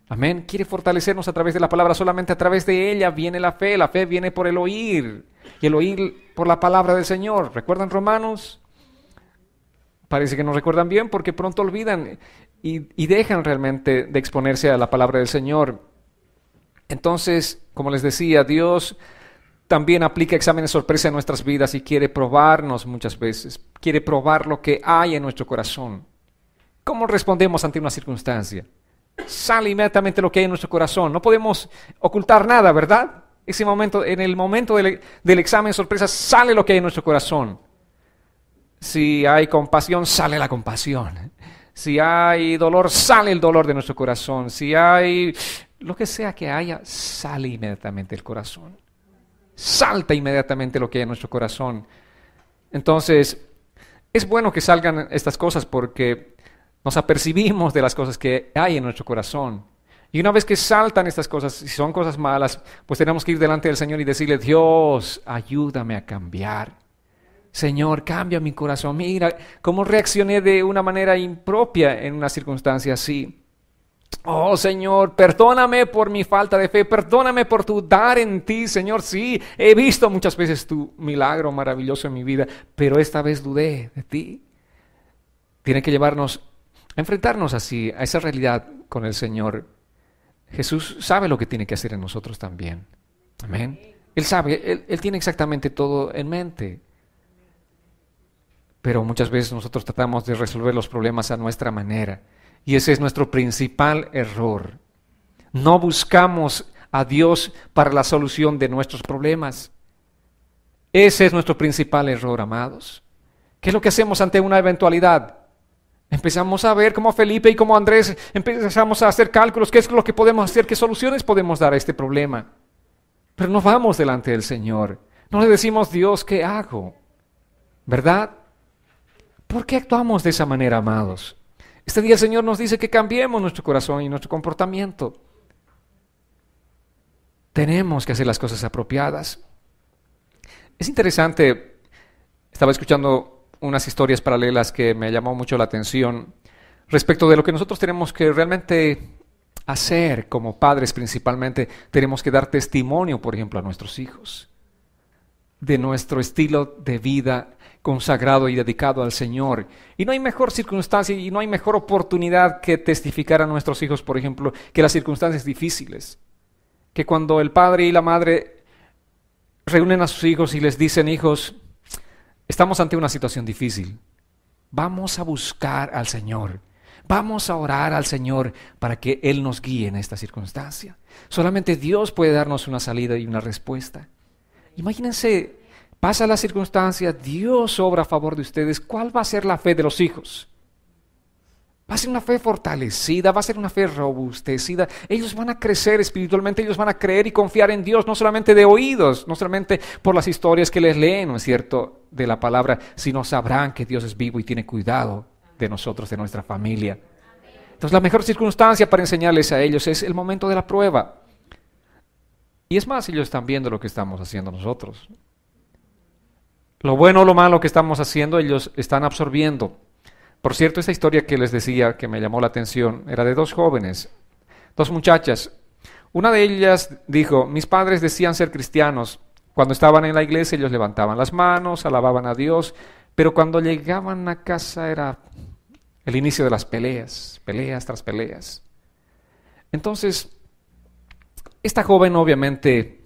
Amén. Quiere fortalecernos a través de la palabra. Solamente a través de ella viene la fe. La fe viene por el oír. Y el oír por la palabra del Señor. ¿Recuerdan Romanos? Parece que no recuerdan bien porque pronto olvidan y dejan realmente de exponerse a la palabra del Señor. Entonces, como les decía, Dios también aplica exámenes sorpresa en nuestras vidas y quiere probarnos muchas veces. Quiere probar lo que hay en nuestro corazón. ¿Cómo respondemos ante una circunstancia? Sale inmediatamente lo que hay en nuestro corazón. No podemos ocultar nada, ¿verdad? Ese momento, en el momento del examen sorpresa, sale lo que hay en nuestro corazón. Si hay compasión, sale la compasión. Si hay dolor, sale el dolor de nuestro corazón. Si hay lo que sea que haya, sale inmediatamente el corazón. Salta inmediatamente lo que hay en nuestro corazón. Entonces, es bueno que salgan estas cosas porque nos apercibimos de las cosas que hay en nuestro corazón. Y una vez que saltan estas cosas, si son cosas malas, pues tenemos que ir delante del Señor y decirle, Dios, ayúdame a cambiar. Señor, cambia mi corazón. Mira cómo reaccioné de una manera impropia en una circunstancia así. Oh, Señor, perdóname por mi falta de fe. Perdóname por tu dar en ti, Señor. Sí, he visto muchas veces tu milagro maravilloso en mi vida, pero esta vez dudé de ti. Tiene que llevarnos a enfrentarnos así, a esa realidad con el Señor. Jesús sabe lo que tiene que hacer en nosotros también. Amén. Él sabe, Él tiene exactamente todo en mente. Pero muchas veces nosotros tratamos de resolver los problemas a nuestra manera. Y ese es nuestro principal error. No buscamos a Dios para la solución de nuestros problemas. Ese es nuestro principal error, amados. ¿Qué es lo que hacemos ante una eventualidad? Empezamos a ver como Felipe y como Andrés, empezamos a hacer cálculos, qué es lo que podemos hacer, qué soluciones podemos dar a este problema. Pero no vamos delante del Señor. No le decimos, Dios, ¿qué hago? ¿Verdad? ¿Por qué actuamos de esa manera, amados? Este día el Señor nos dice que cambiemos nuestro corazón y nuestro comportamiento. Tenemos que hacer las cosas apropiadas. Es interesante, estaba escuchando unas historias paralelas que me llamó mucho la atención respecto de lo que nosotros tenemos que realmente hacer como padres principalmente. Tenemos que dar testimonio, por ejemplo, a nuestros hijos de nuestro estilo de vida consagrado y dedicado al Señor. Y no hay mejor circunstancia y no hay mejor oportunidad que testificar a nuestros hijos, por ejemplo, que las circunstancias difíciles. Que cuando el padre y la madre reúnen a sus hijos y les dicen, hijos, estamos ante una situación difícil. Vamos a buscar al Señor. Vamos a orar al Señor para que Él nos guíe en esta circunstancia. Solamente Dios puede darnos una salida y una respuesta. Imagínense, pasa la circunstancia, Dios obra a favor de ustedes. ¿Cuál va a ser la fe de los hijos? Va a ser una fe fortalecida, va a ser una fe robustecida. Ellos van a crecer espiritualmente, ellos van a creer y confiar en Dios, no solamente de oídos, no solamente por las historias que les leen, ¿no es cierto?, de la palabra, sino sabrán que Dios es vivo y tiene cuidado de nosotros, de nuestra familia. Entonces la mejor circunstancia para enseñarles a ellos es el momento de la prueba. Y es más, ellos están viendo lo que estamos haciendo nosotros. Lo bueno o lo malo que estamos haciendo, ellos están absorbiendo. Por cierto, esa historia que les decía, que me llamó la atención, era de dos jóvenes, dos muchachas. Una de ellas dijo, mis padres decían ser cristianos. Cuando estaban en la iglesia, ellos levantaban las manos, alababan a Dios, pero cuando llegaban a casa era el inicio de las peleas, peleas tras peleas. Entonces, esta joven obviamente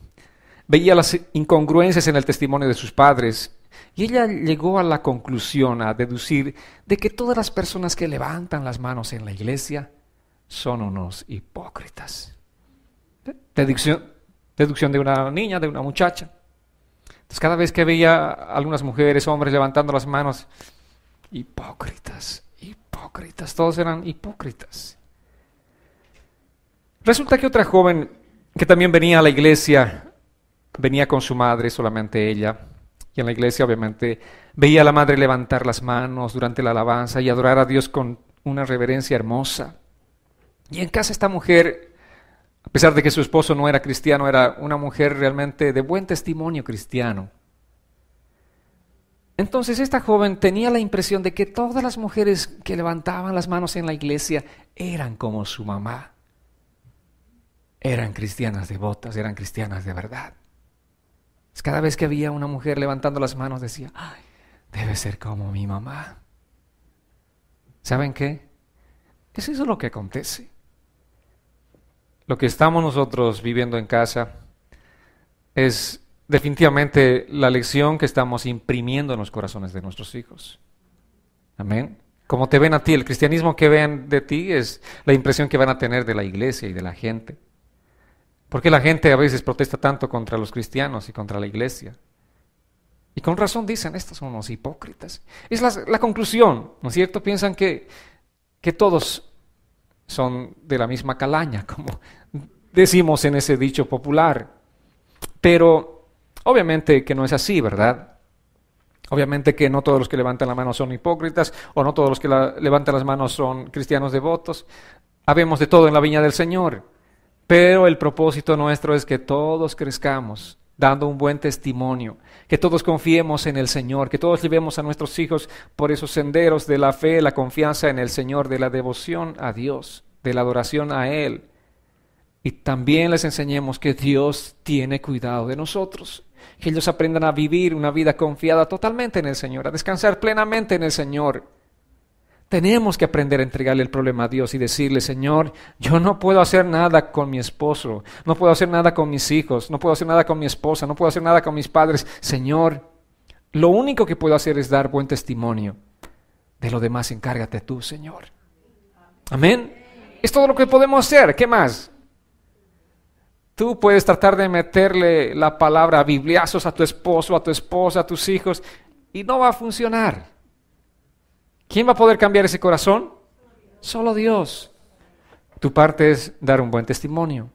veía las incongruencias en el testimonio de sus padres y ella llegó a la conclusión, a deducir, de que todas las personas que levantan las manos en la iglesia son unos hipócritas. deducción de una niña, de una muchacha. Entonces cada vez que veía a algunas mujeres, hombres levantando las manos, hipócritas, hipócritas, todos eran hipócritas. Resulta que otra joven que también venía a la iglesia, venía con su madre, solamente ella, y en la iglesia obviamente veía a la madre levantar las manos durante la alabanza y adorar a Dios con una reverencia hermosa. Y en casa esta mujer, a pesar de que su esposo no era cristiano, era una mujer realmente de buen testimonio cristiano. Entonces esta joven tenía la impresión de que todas las mujeres que levantaban las manos en la iglesia eran como su mamá. Eran cristianas devotas, eran cristianas de verdad. Cada vez que había una mujer levantando las manos decía, ay, debe ser como mi mamá. ¿Saben qué? Es eso lo que acontece. Lo que estamos nosotros viviendo en casa es definitivamente la lección que estamos imprimiendo en los corazones de nuestros hijos. Amén. Como te ven a ti, el cristianismo que ven de ti es la impresión que van a tener de la iglesia y de la gente. ¿Por qué la gente a veces protesta tanto contra los cristianos y contra la iglesia? Y con razón dicen, estos son unos hipócritas. Es la conclusión, ¿no es cierto? Piensan que todos son de la misma calaña, como decimos en ese dicho popular. Pero obviamente que no es así, ¿verdad? Obviamente que no todos los que levantan la mano son hipócritas, o no todos los que levantan las manos son cristianos devotos. Habemos de todo en la viña del Señor. Pero el propósito nuestro es que todos crezcamos dando un buen testimonio, que todos confiemos en el Señor, que todos llevemos a nuestros hijos por esos senderos de la fe, la confianza en el Señor, de la devoción a Dios, de la adoración a Él. Y también les enseñemos que Dios tiene cuidado de nosotros, que ellos aprendan a vivir una vida confiada totalmente en el Señor, a descansar plenamente en el Señor. Tenemos que aprender a entregarle el problema a Dios y decirle, Señor, yo no puedo hacer nada con mi esposo, no puedo hacer nada con mis hijos, no puedo hacer nada con mi esposa, no puedo hacer nada con mis padres. Señor, lo único que puedo hacer es dar buen testimonio. De lo demás encárgate tú, Señor. Amén. Es todo lo que podemos hacer. ¿Qué más? Tú puedes tratar de meterle la palabra bibliazos a tu esposo, a tu esposa, a tus hijos, y no va a funcionar. ¿Quién va a poder cambiar ese corazón? Solo Dios. Tu parte es dar un buen testimonio.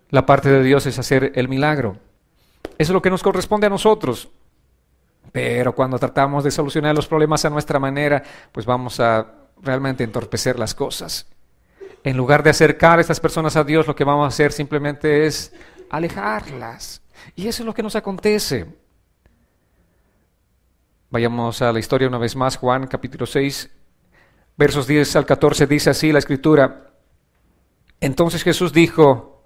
La parte de Dios es hacer el milagro. Eso es lo que nos corresponde a nosotros. Pero cuando tratamos de solucionar los problemas a nuestra manera, pues vamos a realmente entorpecer las cosas. En lugar de acercar a estas personas a Dios, lo que vamos a hacer simplemente es alejarlas. Y eso es lo que nos acontece. Vayamos a la historia una vez más, Juan capítulo 6, versos 10 al 14, dice así la Escritura. Entonces Jesús dijo,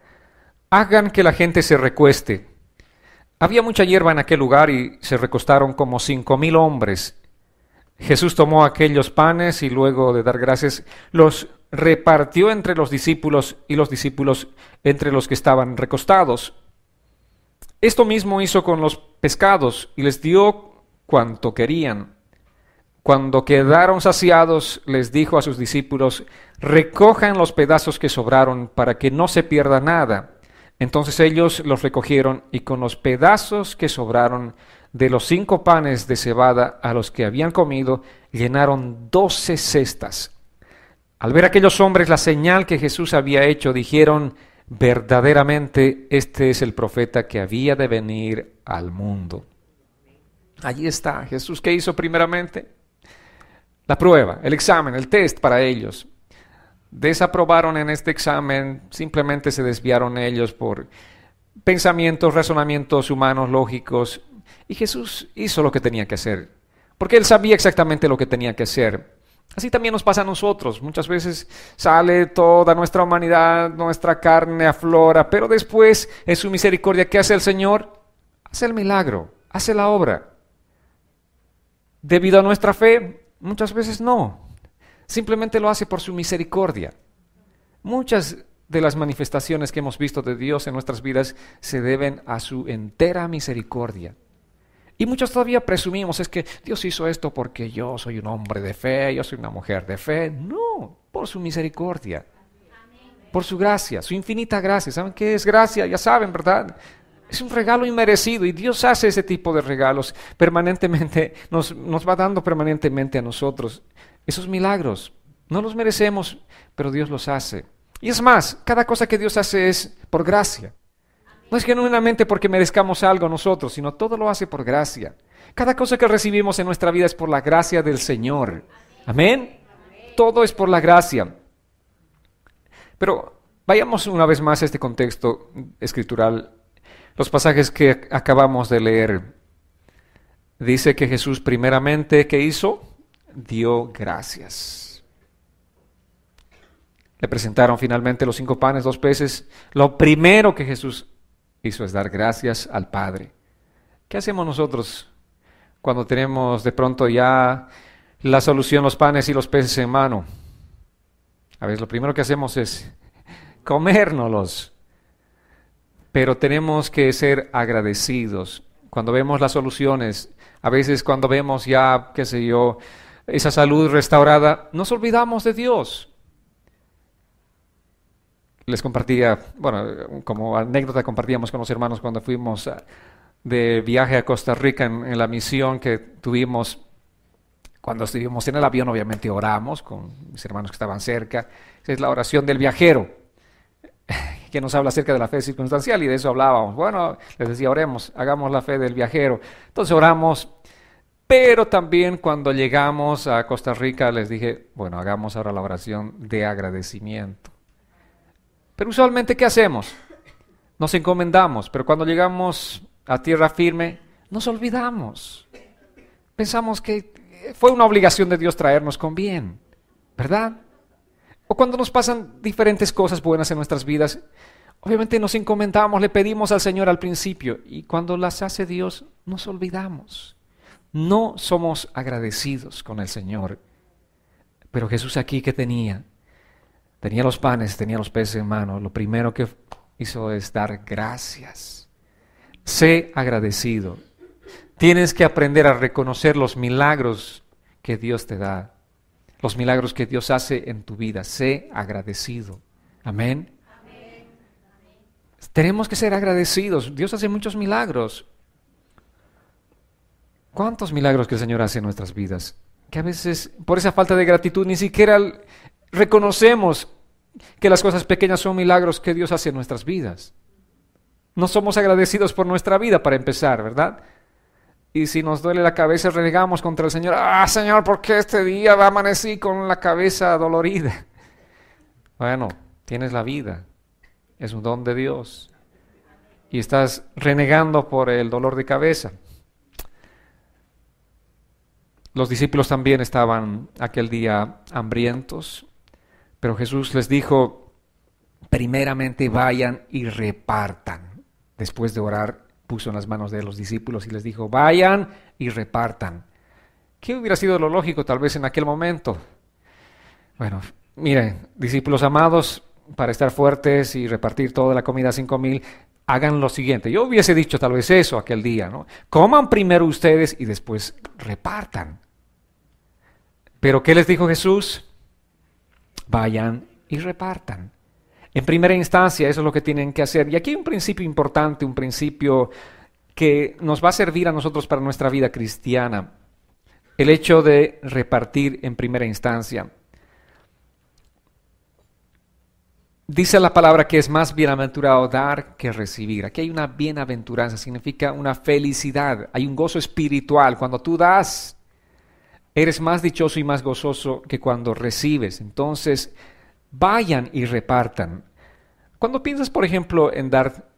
hagan que la gente se recueste. Había mucha hierba en aquel lugar y se recostaron como 5,000 hombres. Jesús tomó aquellos panes y luego de dar gracias, los repartió entre los discípulos y los discípulos entre los que estaban recostados. Esto mismo hizo con los pescados y les dio cuanto querían. Cuando quedaron saciados, les dijo a sus discípulos, recojan los pedazos que sobraron para que no se pierda nada. Entonces ellos los recogieron y con los pedazos que sobraron de los 5 panes de cebada a los que habían comido, llenaron 12 cestas. Al ver aquellos hombres la señal que Jesús había hecho, dijeron, verdaderamente este es el profeta que había de venir al mundo. Allí está Jesús. ¿Qué hizo primeramente? La prueba, el examen, el test para ellos. Desaprobaron en este examen, simplemente se desviaron ellos por pensamientos, razonamientos humanos, lógicos. Y Jesús hizo lo que tenía que hacer, porque Él sabía exactamente lo que tenía que hacer. Así también nos pasa a nosotros. Muchas veces sale toda nuestra humanidad, nuestra carne aflora, pero después, en su misericordia, ¿qué hace el Señor? Hace el milagro, hace la obra. Debido a nuestra fe, muchas veces no. Simplemente lo hace por su misericordia. Muchas de las manifestaciones que hemos visto de Dios en nuestras vidas se deben a su entera misericordia. Y muchos todavía presumimos, es que Dios hizo esto porque yo soy un hombre de fe, yo soy una mujer de fe. No, por su misericordia. Por su gracia, su infinita gracia. ¿Saben qué es gracia? Ya saben, ¿verdad? Es un regalo inmerecido y Dios hace ese tipo de regalos permanentemente, nos va dando permanentemente a nosotros esos milagros. No los merecemos, pero Dios los hace. Y es más, cada cosa que Dios hace es por gracia. No es genuinamente porque merezcamos algo nosotros, sino todo lo hace por gracia. Cada cosa que recibimos en nuestra vida es por la gracia del Señor. Amén. Todo es por la gracia. Pero vayamos una vez más a este contexto escritural. Los pasajes que acabamos de leer. Dice que Jesús primeramente, ¿qué hizo? Dio gracias. Le presentaron finalmente los 5 panes, 2 peces. Lo primero que Jesús hizo es dar gracias al Padre. ¿Qué hacemos nosotros cuando tenemos de pronto ya la solución, los panes y los peces en mano? A veces lo primero que hacemos es comérnoslos. Pero tenemos que ser agradecidos. Cuando vemos las soluciones, a veces cuando vemos ya, qué sé yo, esa salud restaurada, nos olvidamos de Dios. Les compartía, bueno, como anécdota compartíamos con los hermanos cuando fuimos de viaje a Costa Rica en la misión que tuvimos. Cuando estuvimos en el avión, obviamente oramos con mis hermanos que estaban cerca. Esa es la oración del viajero, que nos habla acerca de la fe circunstancial, y de eso hablábamos. Bueno, les decía, oremos, hagamos la fe del viajero. Entonces oramos, pero también cuando llegamos a Costa Rica les dije, bueno, hagamos ahora la oración de agradecimiento. Pero usualmente, ¿qué hacemos? Nos encomendamos, pero cuando llegamos a tierra firme, nos olvidamos. Pensamos que fue una obligación de Dios traernos con bien, ¿verdad? O cuando nos pasan diferentes cosas buenas en nuestras vidas, obviamente nos encomendamos, le pedimos al Señor al principio, y cuando las hace Dios, nos olvidamos. No somos agradecidos con el Señor. Pero Jesús aquí, ¿qué tenía? Tenía los panes, tenía los peces en mano. Lo primero que hizo es dar gracias. Sé agradecido. Tienes que aprender a reconocer los milagros que Dios te da. Los milagros que Dios hace en tu vida. Sé agradecido. Amén. Amén. Tenemos que ser agradecidos. Dios hace muchos milagros. ¿Cuántos milagros que el Señor hace en nuestras vidas? Que a veces, por esa falta de gratitud, ni siquiera reconocemos que las cosas pequeñas son milagros que Dios hace en nuestras vidas. No somos agradecidos por nuestra vida, para empezar, ¿verdad? Y si nos duele la cabeza, renegamos contra el Señor. ¡Ah, Señor, por qué este día amanecí con la cabeza dolorida! Bueno, tienes la vida. Es un don de Dios. Y estás renegando por el dolor de cabeza. Los discípulos también estaban aquel día hambrientos. Pero Jesús les dijo, primeramente vayan y repartan. Después de orar, puso en las manos de los discípulos y les dijo, vayan y repartan. ¿Qué hubiera sido lo lógico tal vez en aquel momento? Bueno, miren, discípulos amados, para estar fuertes y repartir toda la comida a 5,000, hagan lo siguiente. Yo hubiese dicho tal vez eso aquel día, ¿no? Coman primero ustedes y después repartan. Pero ¿qué les dijo Jesús? Vayan y repartan. En primera instancia, eso es lo que tienen que hacer. Y aquí hay un principio importante, un principio que nos va a servir a nosotros para nuestra vida cristiana. El hecho de repartir en primera instancia. Dice la palabra que es más bienaventurado dar que recibir. Aquí hay una bienaventuranza, significa una felicidad. Hay un gozo espiritual. Cuando tú das, eres más dichoso y más gozoso que cuando recibes. Entonces, vayan y repartan. Cuando piensas, por ejemplo, en dar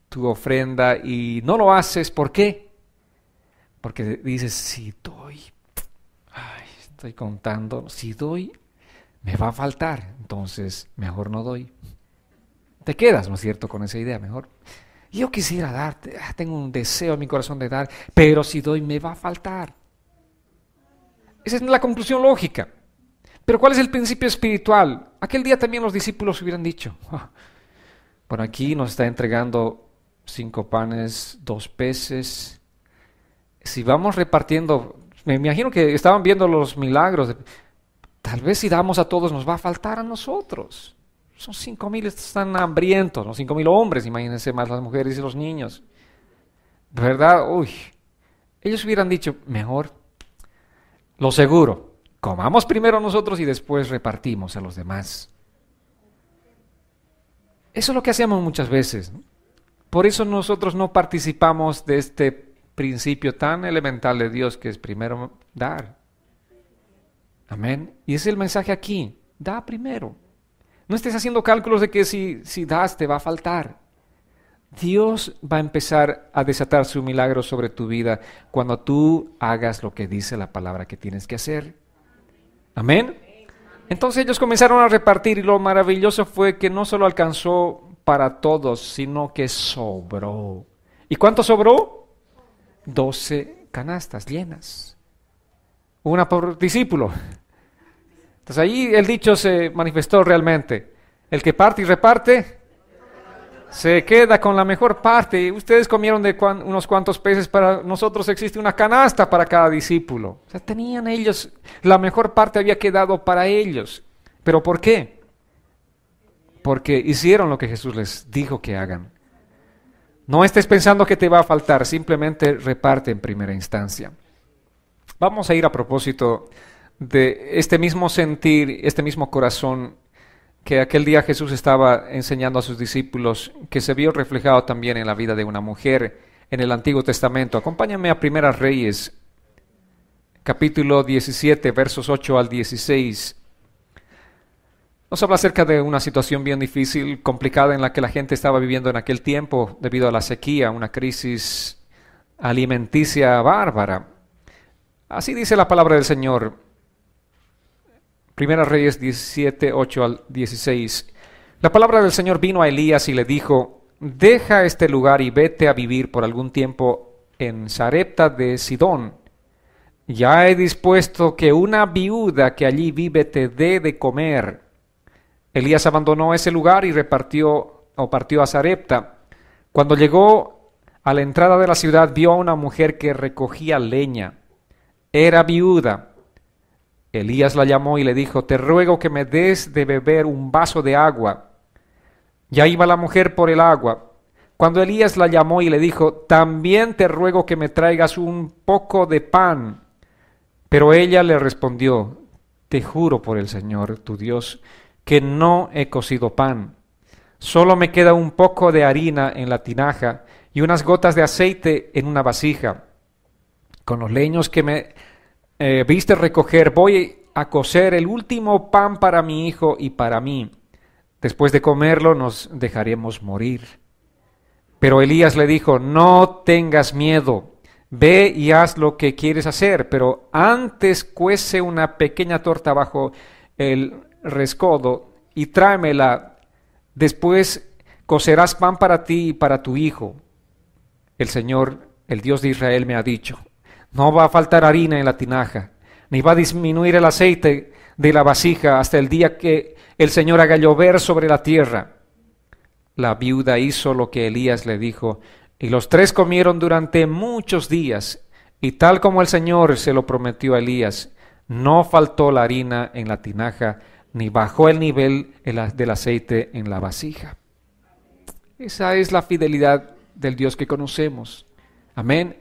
tu ofrenda y no lo haces, ¿por qué? Porque dices, si doy, estoy contando, si doy, me va a faltar, entonces mejor no doy. Te quedas, ¿no es cierto?, con esa idea, mejor. Yo quisiera dar, tengo un deseo en mi corazón de dar, pero si doy, me va a faltar. Esa es la conclusión lógica. Pero ¿cuál es el principio espiritual? Aquel día también los discípulos hubieran dicho, bueno, aquí nos está entregando 5 panes, 2 peces. Si vamos repartiendo, me imagino que estaban viendo los milagros. Tal vez si damos a todos nos va a faltar a nosotros. Son 5,000, están hambrientos, los 5,000 hombres, imagínense más las mujeres y los niños. ¿Verdad? Uy, ellos hubieran dicho, mejor, lo seguro, comamos primero nosotros y después repartimos a los demás. Eso es lo que hacemos muchas veces, ¿no? Por eso nosotros no participamos de este principio tan elemental de Dios que es primero dar. Amén. Y ese es el mensaje aquí, da primero. No estés haciendo cálculos de que si das te va a faltar. Dios va a empezar a desatar su milagro sobre tu vida cuando tú hagas lo que dice la palabra que tienes que hacer. Amén. Entonces ellos comenzaron a repartir y lo maravilloso fue que no solo alcanzó para todos, sino que sobró. ¿Y cuánto sobró? 12 canastas llenas. Una por discípulo. Entonces ahí el dicho se manifestó realmente. El que parte y reparte, se queda con la mejor parte. Ustedes comieron de unos cuantos peces, para nosotros existe una canasta para cada discípulo. O sea, tenían ellos, la mejor parte había quedado para ellos. ¿Pero por qué? Porque hicieron lo que Jesús les dijo que hagan. No estés pensando que te va a faltar, simplemente reparte en primera instancia. Vamos a ir a propósito de este mismo sentir, este mismo corazón que aquel día Jesús estaba enseñando a sus discípulos, que se vio reflejado también en la vida de una mujer en el Antiguo Testamento. Acompáñame a Primera Reyes, capítulo 17, versos 8 al 16. Nos habla acerca de una situación bien difícil, complicada, en la que la gente estaba viviendo en aquel tiempo debido a la sequía, una crisis alimenticia bárbara. Así dice la palabra del Señor. Primera Reyes 17, 8 al 16. La palabra del Señor vino a Elías y le dijo, deja este lugar y vete a vivir por algún tiempo en Sarepta de Sidón. Ya he dispuesto que una viuda que allí vive te dé de comer. Elías abandonó ese lugar y partió a Sarepta. Cuando llegó a la entrada de la ciudad, vio a una mujer que recogía leña. Era viuda. Elías la llamó y le dijo, te ruego que me des de beber un vaso de agua. Ya iba la mujer por el agua. Cuando Elías la llamó y le dijo, también te ruego que me traigas un poco de pan. Pero ella le respondió, te juro por el Señor, tu Dios, que no he cocido pan. Solo me queda un poco de harina en la tinaja y unas gotas de aceite en una vasija. Con los leños que me viste recoger, voy a cocer el último pan para mi hijo y para mí. Después de comerlo nos dejaremos morir. Pero Elías le dijo, no tengas miedo, ve y haz lo que quieres hacer, pero antes cuece una pequeña torta bajo el rescoldo y tráemela. Después cocerás pan para ti y para tu hijo. El Señor, el Dios de Israel, me ha dicho, no va a faltar harina en la tinaja, ni va a disminuir el aceite de la vasija hasta el día que el Señor haga llover sobre la tierra. La viuda hizo lo que Elías le dijo, y los tres comieron durante muchos días, y tal como el Señor se lo prometió a Elías, no faltó la harina en la tinaja, ni bajó el nivel del aceite en la vasija. Esa es la fidelidad del Dios que conocemos. Amén.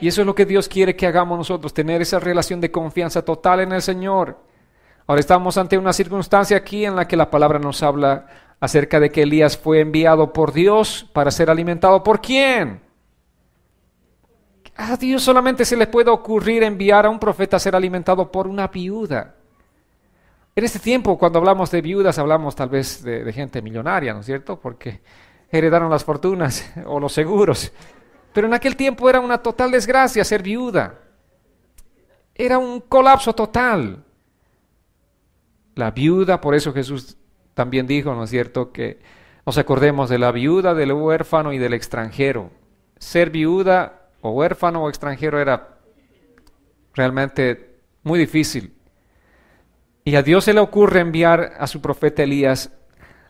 Y eso es lo que Dios quiere que hagamos nosotros, tener esa relación de confianza total en el Señor. Ahora estamos ante una circunstancia aquí en la que la palabra nos habla acerca de que Elías fue enviado por Dios para ser alimentado. ¿Por quién? A Dios solamente se le puede ocurrir enviar a un profeta a ser alimentado por una viuda. En este tiempo, cuando hablamos de viudas, hablamos tal vez de gente millonaria, ¿no es cierto? Porque heredaron las fortunas o los seguros. Pero en aquel tiempo era una total desgracia ser viuda. Era un colapso total. La viuda, por eso Jesús también dijo, ¿no es cierto?, que nos acordemos de la viuda, del huérfano y del extranjero. Ser viuda o huérfano o extranjero era realmente muy difícil. Y a Dios se le ocurre enviar a su profeta Elías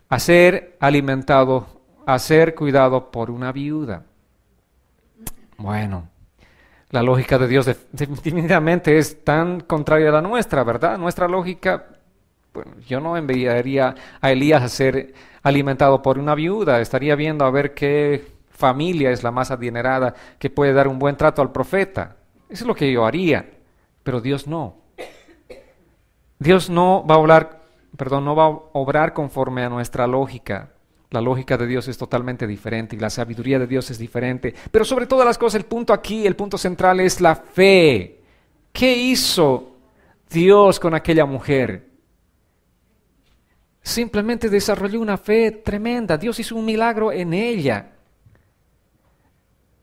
a ser alimentado, a ser cuidado por una viuda. Bueno, la lógica de Dios definitivamente es tan contraria a la nuestra, ¿verdad? Nuestra lógica Bueno, yo no enviaría a Elías a ser alimentado por una viuda. Estaría viendo a ver qué familia es la más adinerada que puede dar un buen trato al profeta. Eso es lo que yo haría. Pero Dios no. Dios no va a no va a obrar conforme a nuestra lógica. La lógica de Dios es totalmente diferente y la sabiduría de Dios es diferente. Pero sobre todas las cosas, el punto aquí, el punto central es la fe. ¿Qué hizo Dios con aquella mujer? Simplemente desarrolló una fe tremenda. Dios hizo un milagro en ella.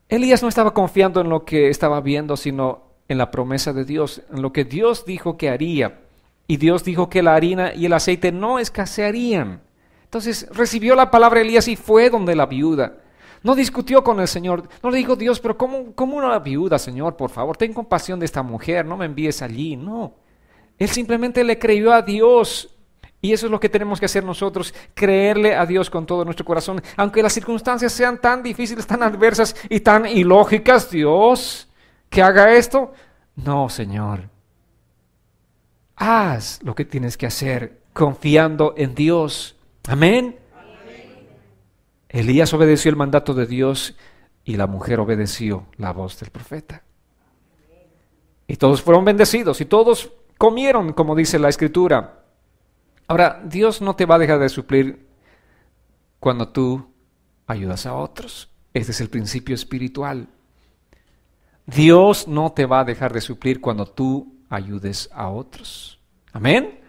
Elías no estaba confiando en lo que estaba viendo, sino en la promesa de Dios, en lo que Dios dijo que haría. Y Dios dijo que la harina y el aceite no escasearían. Entonces recibió la palabra Elías y fue donde la viuda. No discutió con el Señor, no le dijo, Dios, pero ¿cómo una viuda, Señor? Por favor, ten compasión de esta mujer, no me envíes allí. No, él simplemente le creyó a Dios. Y eso es lo que tenemos que hacer nosotros, creerle a Dios con todo nuestro corazón. Aunque las circunstancias sean tan difíciles, tan adversas y tan ilógicas, Dios, que haga esto. No, Señor. Haz lo que tienes que hacer confiando en Dios. Amén. Elías obedeció el mandato de Dios y la mujer obedeció la voz del profeta. Y todos fueron bendecidos y todos comieron, como dice la Escritura. Ahora, Dios no te va a dejar de suplir cuando tú ayudas a otros. Este es el principio espiritual. Dios no te va a dejar de suplir cuando tú ayudes a otros. ¿Amén?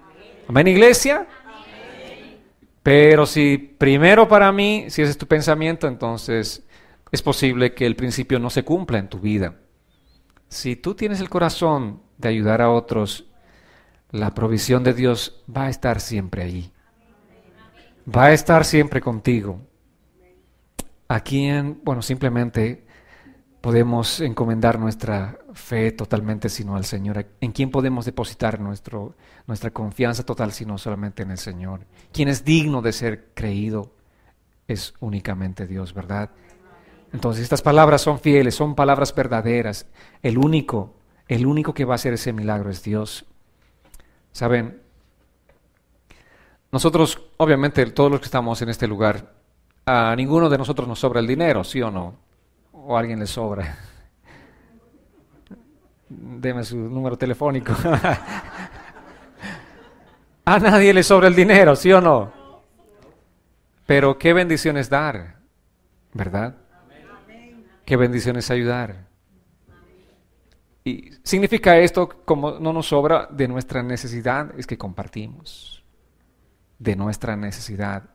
¿Amén, iglesia? Amén. Pero si primero para mí, si ese es tu pensamiento, entonces es posible que el principio no se cumpla en tu vida. Si tú tienes el corazón de ayudar a otros, la provisión de Dios va a estar siempre allí. Va a estar siempre contigo. ¿A quién? Bueno, simplemente podemos encomendar nuestra fe totalmente sino al Señor. ¿En quién podemos depositar nuestra confianza total sino solamente en el Señor? Quien es digno de ser creído es únicamente Dios, ¿verdad? Entonces estas palabras son fieles, son palabras verdaderas. El único que va a hacer ese milagro es Dios. Saben, nosotros, obviamente, todos los que estamos en este lugar, a ninguno de nosotros nos sobra el dinero, ¿sí o no? ¿O a alguien le sobra? Deme su número telefónico. A nadie le sobra el dinero, ¿sí o no? Pero qué bendición es dar, ¿verdad? Qué bendición es ayudar. Y significa esto, como no nos sobra de nuestra necesidad, es que compartimos de nuestra necesidad.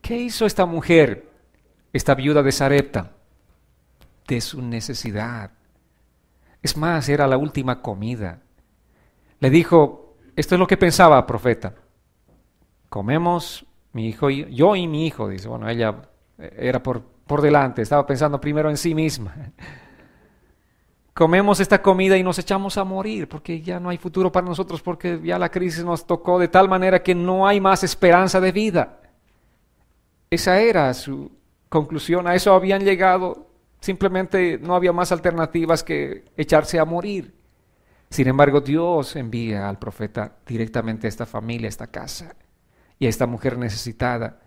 ¿Qué hizo esta mujer, esta viuda de Sarepta? De su necesidad. Es más, era la última comida. Le dijo, esto es lo que pensaba, profeta. Comemos, mi hijo y yo y mi hijo, dice. Bueno, ella era por delante, estaba pensando primero en sí misma. Comemos esta comida y nos echamos a morir porque ya no hay futuro para nosotros, porque ya la crisis nos tocó de tal manera que no hay más esperanza de vida. Esa era su conclusión, a eso habían llegado, simplemente no había más alternativas que echarse a morir. Sin embargo, Dios envía al profeta directamente a esta familia, a esta casa y a esta mujer necesitada.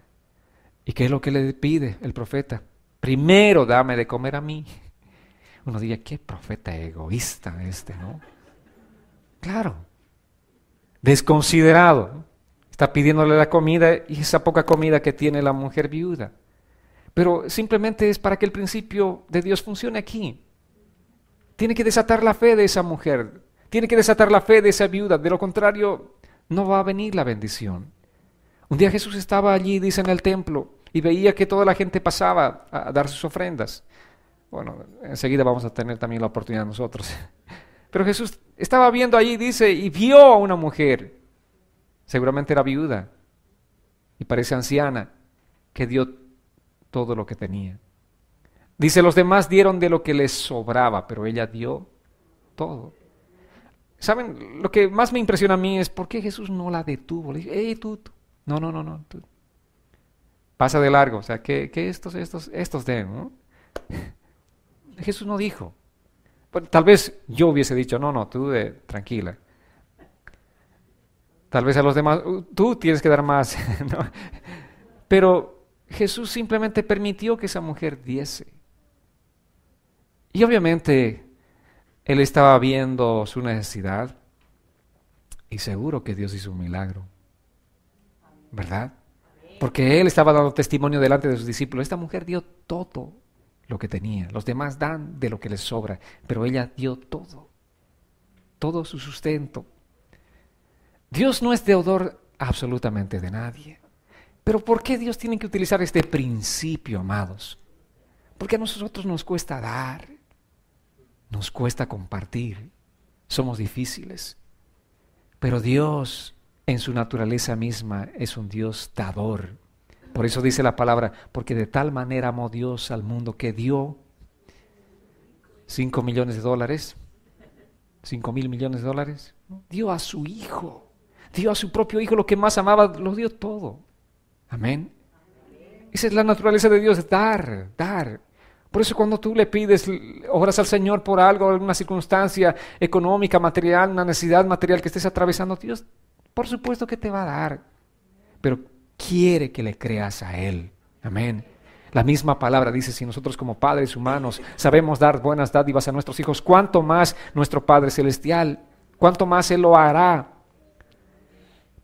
¿Y qué es lo que le pide el profeta? Primero dame de comer a mí. Uno diría, qué profeta egoísta ¿no? Claro, desconsiderado. Está pidiéndole la comida y esa poca comida que tiene la mujer viuda. Pero simplemente es para que el principio de Dios funcione aquí. Tiene que desatar la fe de esa mujer. Tiene que desatar la fe de esa viuda. De lo contrario, no va a venir la bendición. Un día Jesús estaba allí, dice, en el templo y veía que toda la gente pasaba a dar sus ofrendas. Bueno, enseguida vamos a tener también la oportunidad nosotros. Pero Jesús estaba viendo allí, dice, y vio a una mujer, seguramente era viuda, y parece anciana, que dio todo lo que tenía. Dice, los demás dieron de lo que les sobraba, pero ella dio todo. ¿Saben? Lo que más me impresiona a mí es por qué Jesús no la detuvo. Le dijo, hey, tú. No, tú. Pasa de largo, o sea, que estos den, ¿no? Jesús no dijo. Bueno, tal vez yo hubiese dicho, no, tú tranquila. Tal vez a los demás, tú tienes que dar más. ¿No? Pero Jesús simplemente permitió que esa mujer diese. Y obviamente Él estaba viendo su necesidad y seguro que Dios hizo un milagro, ¿verdad? Porque Él estaba dando testimonio delante de sus discípulos. Esta mujer dio todo lo que tenía. Los demás dan de lo que les sobra, pero ella dio todo su sustento. Dios no es deudor absolutamente de nadie. Pero ¿por qué Dios tiene que utilizar este principio, amados? Porque a nosotros nos cuesta dar, nos cuesta compartir, somos difíciles. Pero Dios, en su naturaleza misma, es un Dios dador. Por eso dice la palabra, porque de tal manera amó Dios al mundo que dio $5 millones, $5,000 millones, dio a su Hijo, dio a su propio Hijo, lo que más amaba, lo dio todo. Amén. Esa es la naturaleza de Dios, dar. Por eso cuando tú le pides, oras al Señor por algo, alguna circunstancia económica, material, una necesidad material que estés atravesando, Dios, por supuesto que te va a dar, pero quiere que le creas a Él. Amén. La misma palabra dice, si nosotros como padres humanos sabemos dar buenas dádivas a nuestros hijos, ¿cuánto más nuestro Padre Celestial? ¿Cuánto más Él lo hará?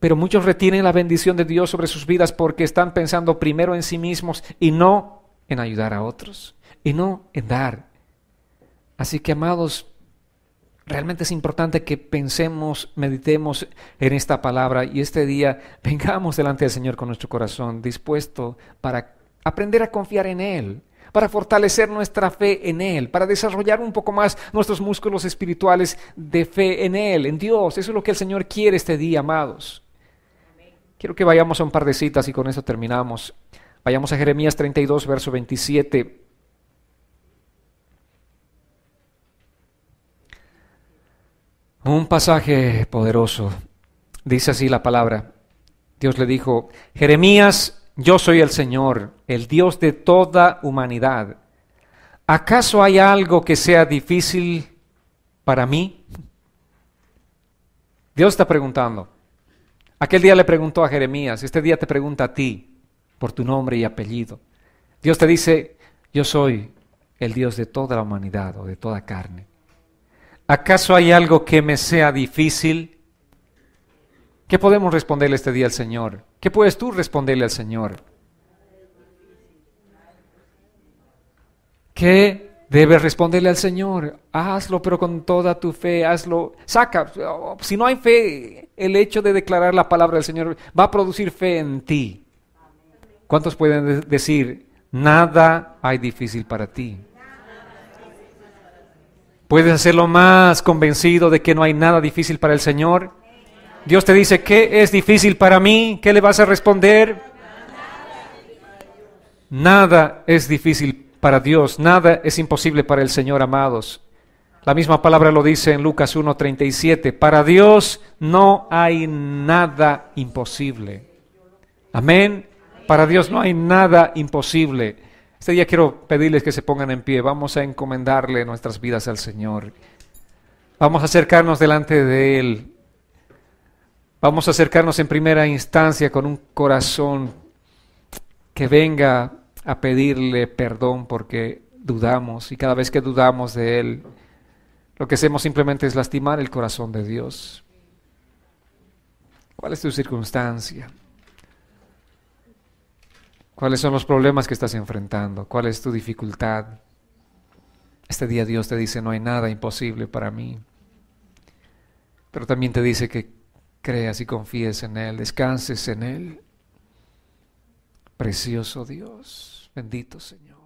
Pero muchos retienen la bendición de Dios sobre sus vidas porque están pensando primero en sí mismos y no en ayudar a otros, y no en dar. Así que, amados, realmente es importante que pensemos, meditemos en esta palabra y este día vengamos delante del Señor con nuestro corazón dispuesto para aprender a confiar en Él, para fortalecer nuestra fe en Él, para desarrollar un poco más nuestros músculos espirituales de fe en Él, en Dios. Eso es lo que el Señor quiere este día, amados. Quiero que vayamos a un par de citas y con eso terminamos. Vayamos a Jeremías 32, verso 27. Un pasaje poderoso. Dice así la palabra. Dios le dijo, Jeremías, yo soy el Señor, el Dios de toda humanidad. ¿Acaso hay algo que sea difícil para mí? Dios está preguntando. Aquel día le preguntó a Jeremías, este día te pregunta a ti por tu nombre y apellido. Dios te dice, yo soy el Dios de toda la humanidad o de toda carne. ¿Acaso hay algo que me sea difícil? ¿Qué podemos responderle este día al Señor? ¿Qué puedes tú responderle al Señor? ¿Qué debes responderle al Señor? Hazlo, pero con toda tu fe, hazlo. Si no hay fe, el hecho de declarar la palabra del Señor va a producir fe en ti. ¿Cuántos pueden decir, nada hay difícil para ti? ¿Puedes hacerlo más convencido de que no hay nada difícil para el Señor? Dios te dice, ¿qué es difícil para mí? ¿Qué le vas a responder? Nada es difícil para Dios, nada es imposible para el Señor, amados. La misma palabra lo dice en Lucas 1:37. Para Dios no hay nada imposible. Amén. Para Dios no hay nada imposible. Este día quiero pedirles que se pongan en pie. Vamos a encomendarle nuestras vidas al Señor. Vamos a acercarnos delante de Él. Vamos a acercarnos en primera instancia con un corazón que venga a pedirle perdón porque dudamos, y cada vez que dudamos de Él, lo que hacemos simplemente es lastimar el corazón de Dios. ¿Cuál es tu circunstancia? ¿Cuáles son los problemas que estás enfrentando? ¿Cuál es tu dificultad? Este día Dios te dice, no hay nada imposible para mí. Pero también te dice que creas y confíes en Él, descanses en Él. Precioso Dios, bendito Señor.